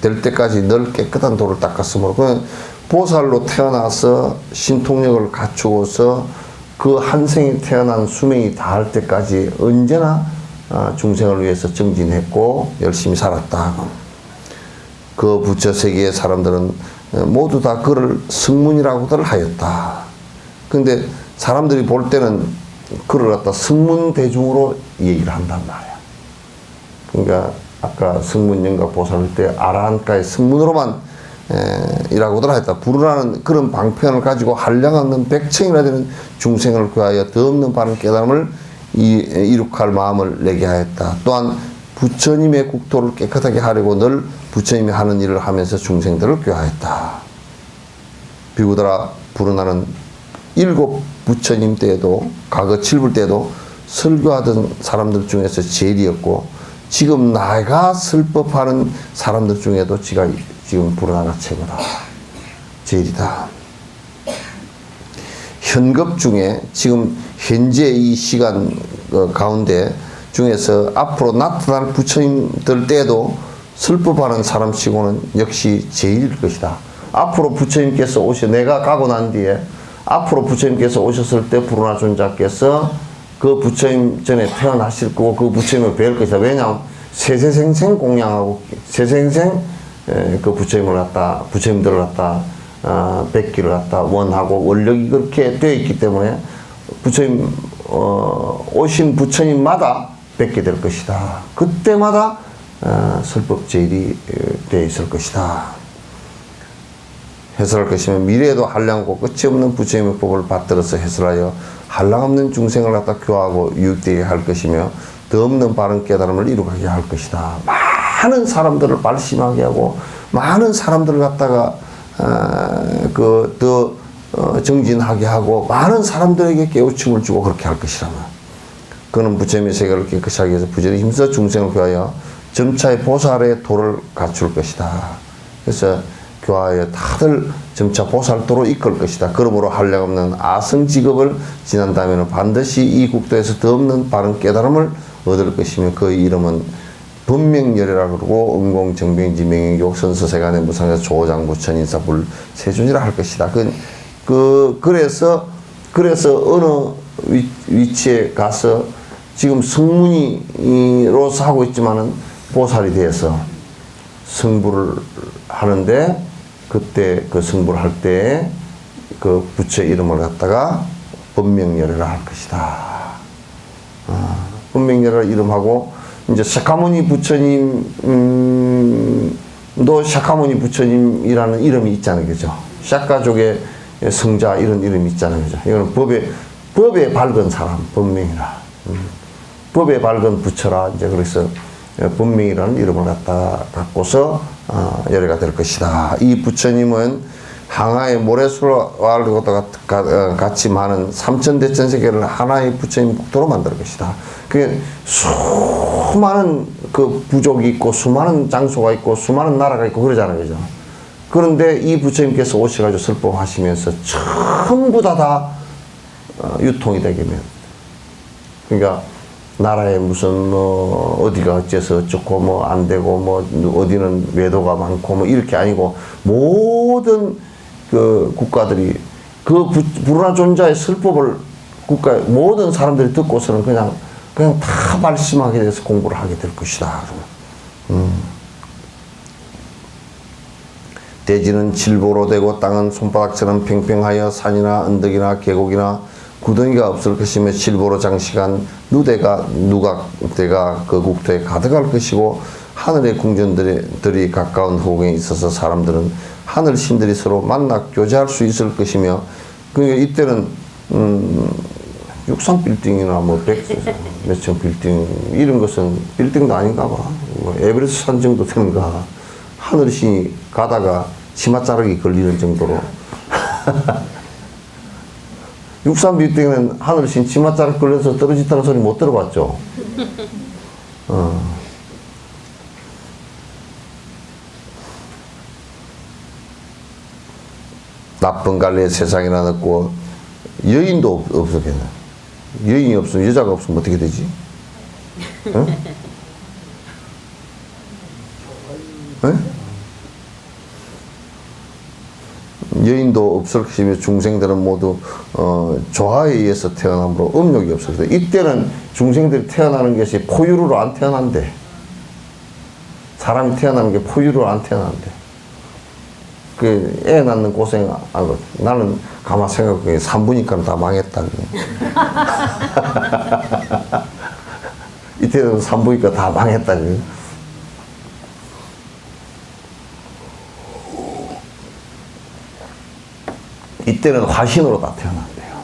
될 때까지 늘 깨끗한 도를 닦았으므로 그냥 보살로 태어나서 신통력을 갖추고서 그 한 생이 태어난 수명이 다할 때까지 언제나 중생을 위해서 정진했고 열심히 살았다. 그 부처 세계의 사람들은 모두 다 그를 성문이라고들 하였다. 근데 사람들이 볼 때는 그를 갖다 성문 대중으로 얘기를 한단 말이야. 그러니까 아까 성문 영각 보살할 때 아라한가의 성문으로만 이라고들 하였다. 불운하는 그런 방편을 가지고 한량 없는 100층이나 되는 중생을 구하여 더 없는 바른 깨달음을 이룩할 마음을 내게 하였다. 또한 부처님의 국토를 깨끗하게 하려고 늘 부처님이 하는 일을 하면서 중생들을 교화했다. 비구더라 부르나는 7 부처님 때에도 과거 7불 때에도 설교하던 사람들 중에서 제일이었고 지금 나가 설법하는 사람들 중에도 지금 부르나가 최고다. 제일이다. 현급 중에 지금 현재 이 시간 가운데 중에서 앞으로 나타날 부처님들 때도 설법하는 사람치고는 역시 제일일 것이다. 앞으로 부처님께서 내가 가고 난 뒤에 앞으로 부처님께서 오셨을 때 부르나 존자께서 그 부처님 전에 태어나실 거고 그 부처님을 배울 것이다. 왜냐하면 세세생생 공양하고 세생생 그 부처님들을 갖다 뵙기를 갖다 원하고 원력이 그렇게 되어 있기 때문에 부처님 오신 부처님마다 뵙게 될 것이다. 그때마다 설법제일이 되어 있을 것이다. 해설할 것이면 미래에도 한량고 끝이 없는 부처님의 법을 받들어서 해설하여 한량없는 중생을 갖다 교화하고 유익되게 할 것이며 더 없는 바른 깨달음을 이루게 할 것이다. 많은 사람들을 발심하게 하고 많은 사람들을 갖다가 더 정진하게 하고 많은 사람들에게 깨우침을 주고 그렇게 할 것이라면 그는 부처님의 세계를 깨끗이 하기 위해서 부지런히 힘써 중생을 교하여 점차의 보살의 도를 갖출 것이다. 그래서 교하여 다들 점차 보살도로 이끌 것이다. 그러므로 한량없는 아성직업을 지난다면 반드시 이 국도에서 더 없는 바른 깨달음을 얻을 것이며 그 이름은 분명열애라 그러고 응공정병지명행교 선서세간의 무상자 조장부천인사불 세존이라 할 것이다. 그래서 어느 위치에 가서 지금 성문이로서 하고 있지만은 보살이 되어서 성부를 하는데 그때 그 성부를 할 때 그 부처 이름을 갖다가 법명열애라 할 것이다. 법명열애라 이름하고 이제 샤카무니 부처님도 샤카무니 부처님이라는 이름이 있잖아요, 그죠? 샤카족의 성자 이런 이름이 있잖아요, 그죠? 이거는 법에 밝은 사람, 법명이라. 법에 밝은 부처라 이제 그래서 법명이라는 이름을 갖고서 열애가 될 것이다. 이 부처님은 항아의 모래수와 같이 많은 삼천대천세계를 하나의 부처님 국토로 만들 것이다. 그게 수많은 그 부족이 있고 수많은 장소가 있고 수많은 나라가 있고 그러잖아요, 그죠? 그런데 이 부처님께서 오셔가지고 설법하시면서 전부 다 유통이 되게면 그러니까 나라에 무슨 어디가 어째서 어쩌고 안 되고 어디는 외도가 많고 이렇게 아니고 모든 그 국가들이 그 부르나 존자의 설법을 모든 사람들이 듣고서는 그냥 다 말씀하게 돼서 공부를 하게 될 것이다. 대지는 질보로 되고 땅은 손바닥처럼 팽팽하여 산이나 언덕이나 계곡이나 구덩이가 없을 것이며 질보로 장식한 누각대가 그 국토에 가득할 것이고 하늘의 궁전들이 가까운 후궁에 있어서 사람들은 하늘 신들이 서로 만나 교제할 수 있을 것이며 그러니까 이때는 63빌딩이나 몇층 빌딩 이런 것은 빌딩도 아닌가 봐. 에베레스트 산 정도 되는가. 하늘신이 가다가 치맛자락이 걸리는 정도로 63빌딩은 하늘신 치맛자락 걸려서 떨어진다는 소리 못 들어봤죠? 나쁜 갈래 세상이나 넣고 여인도 없었겠네. 여인이 없으면 여자가 없으면 어떻게 되지? 응? 응? 여인도 없을 것이며 중생들은 모두 조화에 의해서 태어나므로 음욕이 없을 때 이때는 중생들이 태어나는 것이 포유류로 안 태어난대. 사람이 태어나는 게 포유류로 안 태어난대. 그 애 낳는 고생 나는 가만 생각해 산부니까 다 망했다. 이때는 산부니까 다 망했다. 이때는 화신으로 다 태어난대요.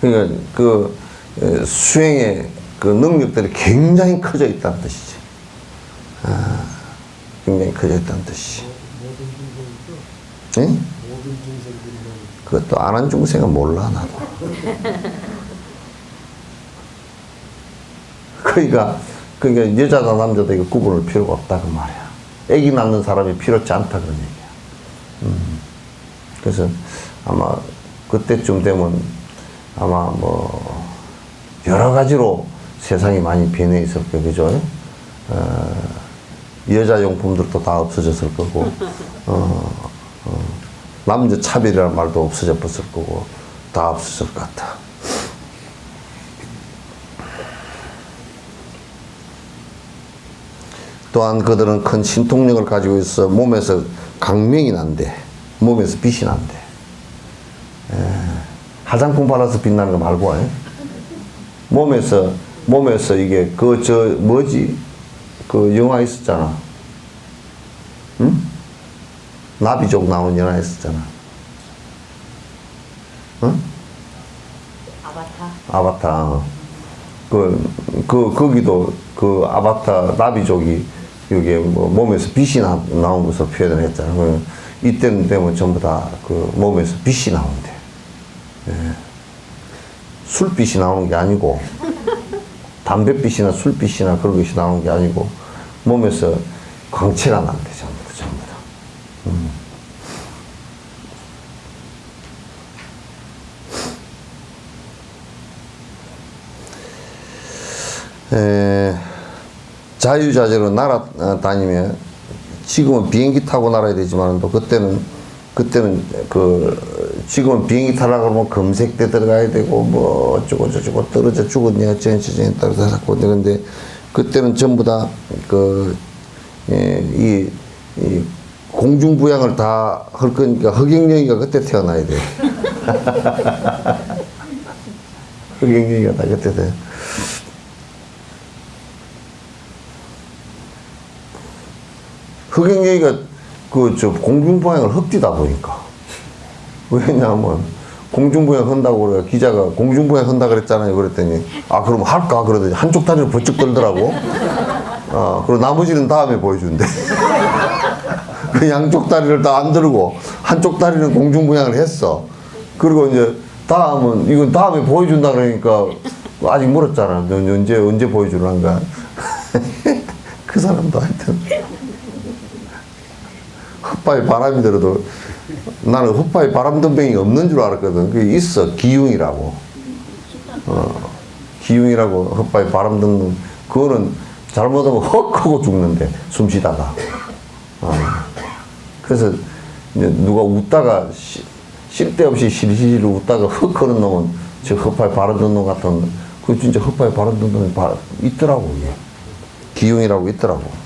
그러니까 그 수행의 그 능력들이 굉장히 커져 있다는 뜻이지. 굉장히 커져 있다는 뜻이. 응? 그것도 안 한 중생은 몰라 나도. 그러니까 여자다 남자다 이거 구분할 필요가 없다 그 말이야. 애기 낳는 사람이 필요치 않다 그런 얘기야. 그래서 아마 그때쯤 되면 아마 뭐 여러 가지로 세상이 많이 변해 있을 거예요, 그죠? 여자 용품들도 다 없어졌을 거고, 남녀 차별이라는 말도 없어져 버렸을 거고, 다 없어질 것 같아. 또한 그들은 큰 신통력을 가지고 있어 몸에서 강명이 난대. 몸에서 빛이 난대. 화장품 발라서 빛나는 거 말고, 몸에서 이게, 뭐지? 그 영화 있었잖아. 응? 나비족 나오는 영화 있었잖아. 응? 아바타. 거기도 그 아바타 나비족이 이게 뭐 몸에서 빛이 나온 것으로 표현을 했잖아. 이때는 되면 전부 다 그 몸에서 빛이 나온대. 술빛이 나오는 게 아니고, 담뱃빛이나 술빛이나 그런 것이 나오는 게 아니고, 몸에서 광채가 난대, 전부 다. 자유자재로 날아다니며, 지금은 비행기 타고 날아야 되지만, 또 그때는 지금은 비행기 타려고 그러면 검색대 들어가야 되고, 뭐, 어쩌고 떨어져 죽었니, 어쩌니, 따라서 자꾸. 근데, 그때는 전부 다, 이 공중부양을 다 할 거니까, 허경영이가 그때 태어나야 돼. 허경영이가 다 그때 돼. 허경영이가 공중부양을 흡디다 보니까. 왜냐하면, 공중부양 한다고 그래. 기자가 공중부양 한다 그랬잖아요. 그랬더니, 그럼 할까? 그러더니 한쪽 다리를 번쩍 들더라고. 그리고 나머지는 다음에 보여준대. 그 양쪽 다리를 다 안 들고, 한쪽 다리는 공중부양을 했어. 그리고 이제, 이건 다음에 보여준다 그러니까, 아직 멀었잖아. 언제 보여주는 거야. 그 사람도 하여튼. 헛바위 바람이 들어도 나는 헛바위 바람덤뱅이 없는 줄 알았거든. 그게 있어. 기흉이라고. 기흉이라고 헛바위 바람 듣는 그거는 잘못하면 헉 하고 죽는데 숨 쉬다가. 그래서 이제 누가 웃다가 쓸데없이 실실 웃다가 헉 하는 놈은 저 헛바위 바람 듣는 놈 같은 그 진짜 헛바위 바람 듣는 놈이 있더라고. 이게. 기흉이라고 있더라고.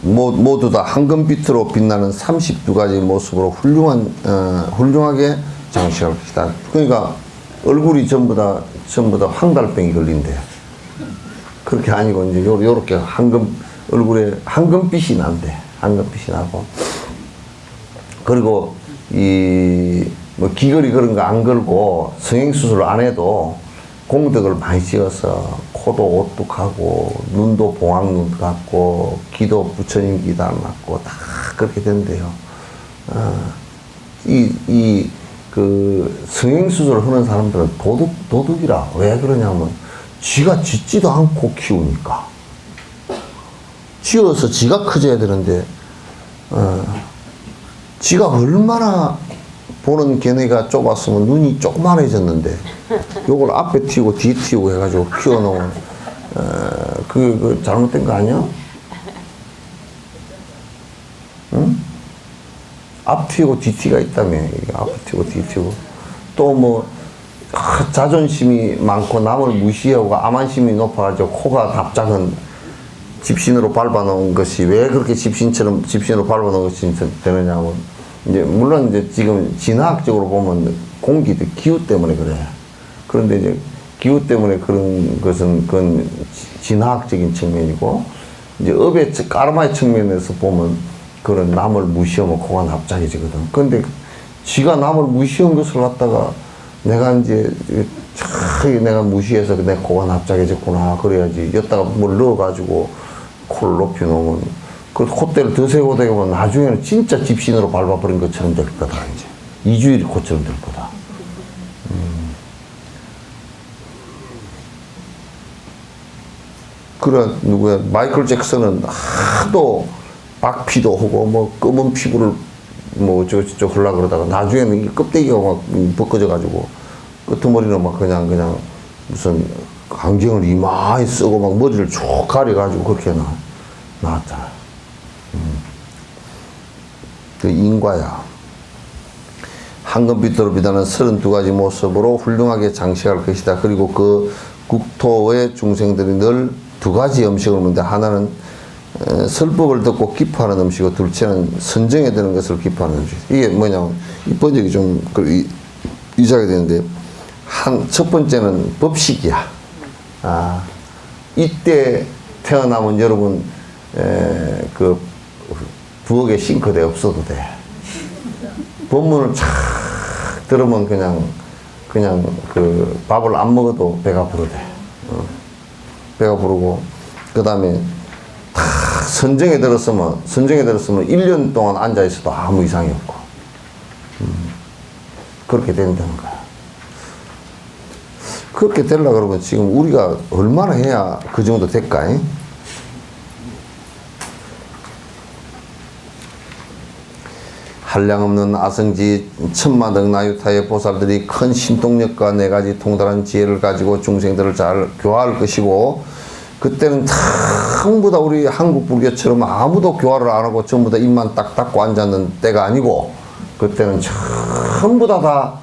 모두 다 황금빛으로 빛나는 32가지 모습으로 훌륭하게 장식할 것이다. 그러니까 얼굴이 전부 다 황달병이 걸린대. 그렇게 아니고 이제 요렇게 얼굴에 황금빛이 난대. 황금빛이 나고. 그리고 뭐 귀걸이 그런 거 안 걸고 성형수술 안 해도 공덕을 많이 지어서 코도 오뚝하고 눈도 봉황눈 같고 귀도 부처님 귀 닮았고 다 그렇게 된대요. 그 성형수술을 하는 사람들은 도둑이라. 왜 그러냐면 지가 짓지도 않고 키우니까. 지어서 지가 커져야 되는데 지가 얼마나 보는 견해가 좁았으면 눈이 조그만해졌는데 요걸 앞에 튀고 뒤에 튀고 해가지고 키워놓은 그 잘못된 거 아니야? 응? 앞 튀고 뒤 튀가 있다며. 앞 튀고 뒤 튀고 또 뭐 자존심이 많고 남을 무시하고 암한심이 높아가지고 코가 답작은 집신으로 밟아놓은 것이 왜 그렇게 집신으로 밟아놓은 것이 되느냐면 이제 물론 이제 지금 진화학적으로 보면 공기 기후 때문에 그래. 그런데 이제 기후 때문에 그런 것은 그건 진화학적인 측면이고 이제 업의 까르마의 측면에서 보면 그런 남을 무시하면 코가 납작해지거든. 근데 지가 남을 무시한 것을 갖다가 내가 이제 내가 무시해서 내 코가 납작해졌구나. 그래야지. 여기다가 뭘 넣어가지고 코를 높이 놓으면 그 콧대를 더 세고 되면 나중에는 진짜 집신으로 밟아버린 것처럼 될 거다. 이제 이주일이 코처럼 될 거다. 그래 누구야 마이클 잭슨은 하도 박피도 하고 뭐 검은 피부를 뭐 저저 흘라 그러다가 나중에는 이 껍데기가 막 벗겨져 가지고 끄트머리는 막 그냥 무슨 안경을 이마에 쓰고 막 머리를 쭉 가려 가지고 그렇게 나왔잖아. 그 인과야. 황금빛으로 빛나는 32가지 모습으로 훌륭하게 장식할 것이다. 그리고 그 국토의 중생들이 늘 두 가지 음식을 먹는데 하나는 설법을 듣고 기뻐하는 음식이고 둘째는 선정에 드는 것을 기뻐하는 음식. 이게 뭐냐면 이 번역이 좀 이상하게 되는데 첫 번째는 법식이야. 이때 태어나면 여러분 그 부엌에 싱크대 없어도 돼. 본문을 착 들으면 그냥 그 밥을 안 먹어도 배가 부르대. 배가 부르고 그 다음에 다 선정에 들었으면 1년 동안 앉아 있어도 아무 이상이 없고 그렇게 된다는 거야. 그렇게 되려고 그러면 지금 우리가 얼마나 해야 그 정도 될까? 한량없는 아성지 천마등 나유타의 보살들이 큰 신동력과 네 가지 통달한 지혜를 가지고 중생들을 잘 교화할 것이고 그때는 전부 다 우리 한국 불교처럼 아무도 교화를 안 하고 전부 다 입만 딱 닫고 앉았는 때가 아니고 그때는 전부 다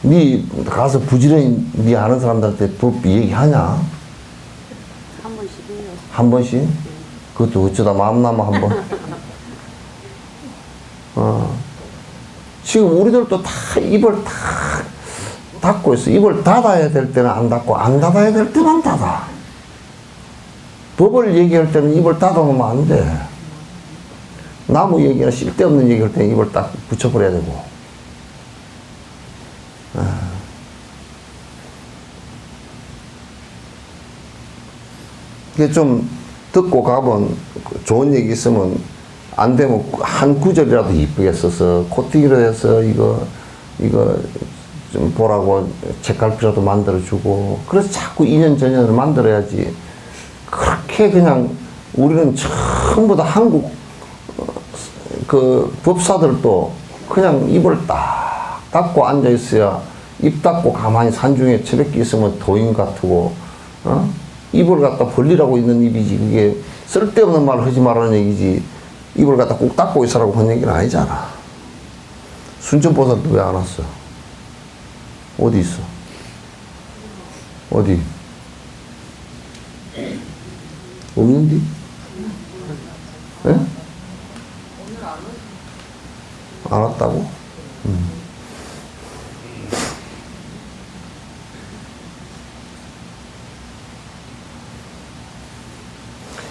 니 가서 부지런히 니 아는 사람들한테 법 얘기하냐? 한 번씩 해요. 한 번씩? 그것도 어쩌다 마음 남아 한 번. 지금 우리들도 다 입을 다 닫고 있어. 입을 닫아야 될 때는 안 닫고 안 닫아야 될 때는 닫아. 법을 얘기할 때는 입을 닫아놓으면 안 돼. 나무 얘기나 쓸데없는 얘기할 때는 입을 딱 붙여버려야 되고. 이게 좀 듣고 가면 좋은 얘기 있으면 안 되면 한 구절이라도 이쁘게 써서 코팅이라 해서 이거 좀 보라고 책갈피라도 만들어주고 그래서 자꾸 인연 전연을 만들어야지. 그렇게 그냥 우리는 전부 다 한국 그 법사들도 그냥 입을 딱 닫고 앉아 있어야 입 닫고 가만히 산중에 처박혀 있으면 도인 같고 입을 갖다 벌리라고 있는 입이지. 그게 쓸데없는 말 하지 말라는 얘기지. 입을 갖다 꼭 닫고 있으라고 한 얘기는 아니잖아. 순천보살도 왜 안 왔어? 어디 있어? 어디? 없는디? 예? 안 왔다고?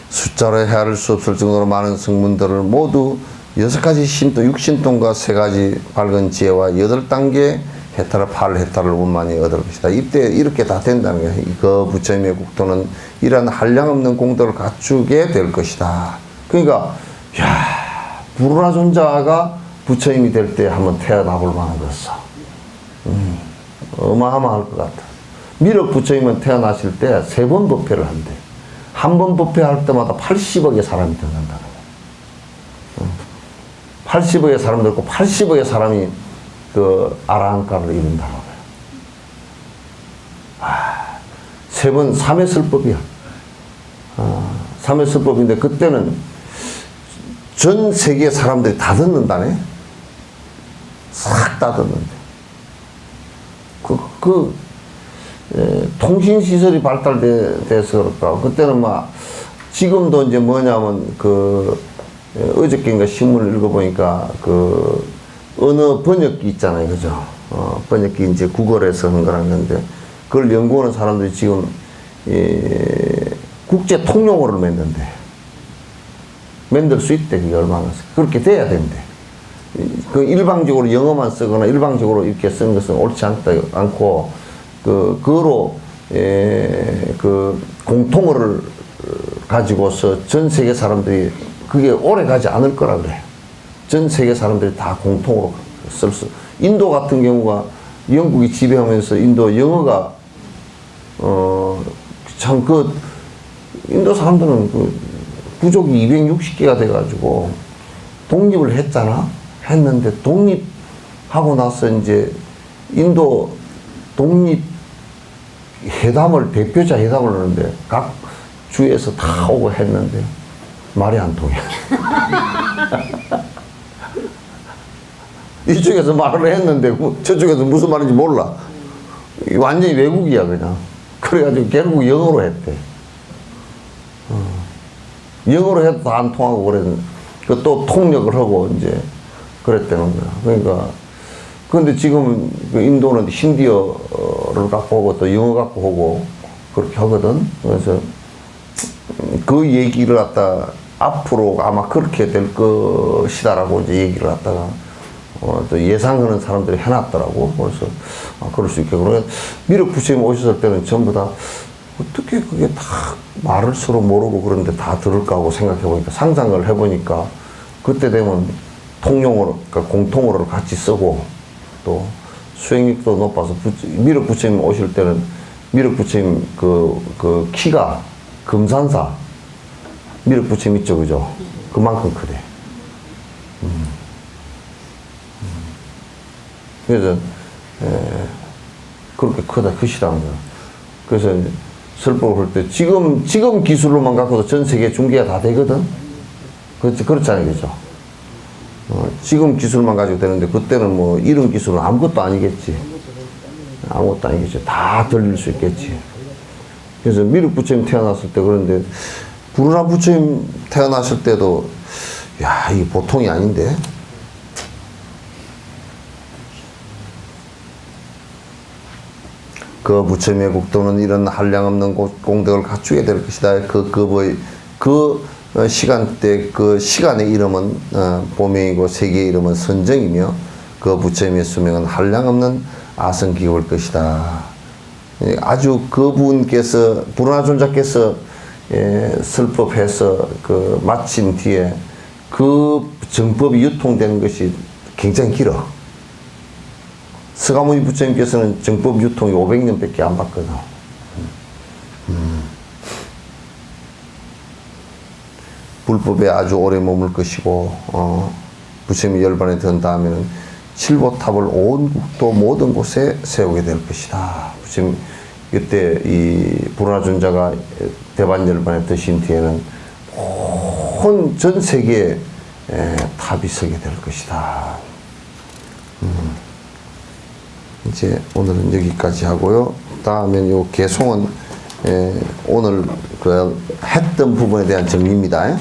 숫자로 헤아릴 수 없을 정도로 많은 성문들을 모두 6가지 신도, 6신동과 3가지 밝은 지혜와 8단계 해탈을 8해탈을 원만히 얻을 것이다. 이때 이렇게 다 된다는 거야. 그 부처님의 국토는 이러한 한량없는 공덕을 갖추게 될 것이다. 그러니까 불운하존자가 부처님이 될 때 한번 태어나 볼 만한 것어. 어마어마할 것 같아. 미륵 부처님은 태어나실 때 3번 법회를 한대. 한 번 법회할 때마다 80억의 사람이 태어난다는 거야. 80억의 사람들 있고 80억의 사람이 그 아라한가를 이룬다는 거야. 3번 3회설법이야. 3회설법인데 그때는 전 세계 사람들이 다 듣는다네. 싹 다 듣는데. 통신시설이 발달돼서 그럴까. 그때는 막, 지금도 이제 뭐냐면, 어저께인가 신문을 읽어보니까, 언어 번역기 있잖아요. 그죠? 번역기 이제 구글에서 하는 거라는 건데, 그걸 연구하는 사람들이 지금 국제 통용어를 만들 수 있대. 그게 얼마나 그렇게 돼야 된대. 그 일방적으로 영어만 쓰거나 일방적으로 이렇게 쓰는 것은 옳지 않고 그거로 그 공통어를 가지고서 전 세계 사람들이 그게 오래 가지 않을 거라 그래. 전 세계 사람들이 다 공통으로 쓸 수. 인도 같은 경우가 영국이 지배하면서 인도 영어가 참 인도 사람들은 부족이 260개가 돼가지고 독립을 했는데 독립하고 나서 이제 인도 독립 대표자 회담을 하는데 각 주에서 다 오고 했는데 말이 안 통해. 이쪽에서 말을 했는데 저쪽에서 무슨 말인지 몰라. 완전히 외국이야 그냥. 그래가지고 결국 영어로 했대. 영어로 해도 다 안 통하고 그랬는데 또 통역을 하고 이제 그랬다는 거야. 그러니까 근데 지금 인도는 힌디어를 갖고 오고 또 영어 갖고 오고 그렇게 하거든. 그래서 그 얘기를 갖다 앞으로 아마 그렇게 될 것이다라고 이제 얘기를 갖다가 또 예상하는 사람들이 해놨더라고. 그래서 그럴 수 있게. 그러면 미륵 부처님 오셨을 때는 전부 다 어떻게 그게 다 말을 서로 모르고 그런데 다 들을까 하고 생각해 보니까 상상을 해보니까 그때 되면 통용어로, 그러니까 공통어를 같이 쓰고 또 수행력도 높아서 미륵 부처님 오실 때는 미륵 부처님 그 키가 금산사 미륵 부처님 있죠, 그죠? 그만큼 크대. 그래서 그렇게 크시다는 거야. 그래서 설법을 할 때 지금 기술로만 갖고도 전 세계 중계가 다 되거든. 그렇잖아요, 그죠? 지금 기술만 가지고 되는데 그때는 뭐 이런 기술은 아무것도 아니겠지. 아무것도 아니겠지. 다 들릴 수 있겠지. 그래서 미륵 부처님 태어났을 때 그런데 부르나 부처님 태어났을 때도 야, 이게 보통이 아닌데. 그 부처님의 국도는 이런 한량없는 공덕을 갖추게 될 것이다. 그 시간대, 그 시간의 이름은 보명이고 세계의 이름은 선정이며 그 부처님의 수명은 한량없는 아성기업일 것이다. 아주 그분께서 불화존자께서 설법해서 그 마친 뒤에 그 정법이 유통되는 것이 굉장히 길어. 서가모니 부처님께서는 정법 유통이 500년밖에 안 받거든. 불법에 아주 오래 머물 것이고, 부처님이 열반에 든 다음에는 칠보탑을 온 국도 모든 곳에 세우게 될 것이다. 부처님, 그때 이 불화존자가 대반 열반에 드신 뒤에는 온 전 세계에 탑이 서게 될 것이다. 이제 오늘은 여기까지 하고요. 다음엔 요 개송은 오늘 그 했던 부분에 대한 정리입니다.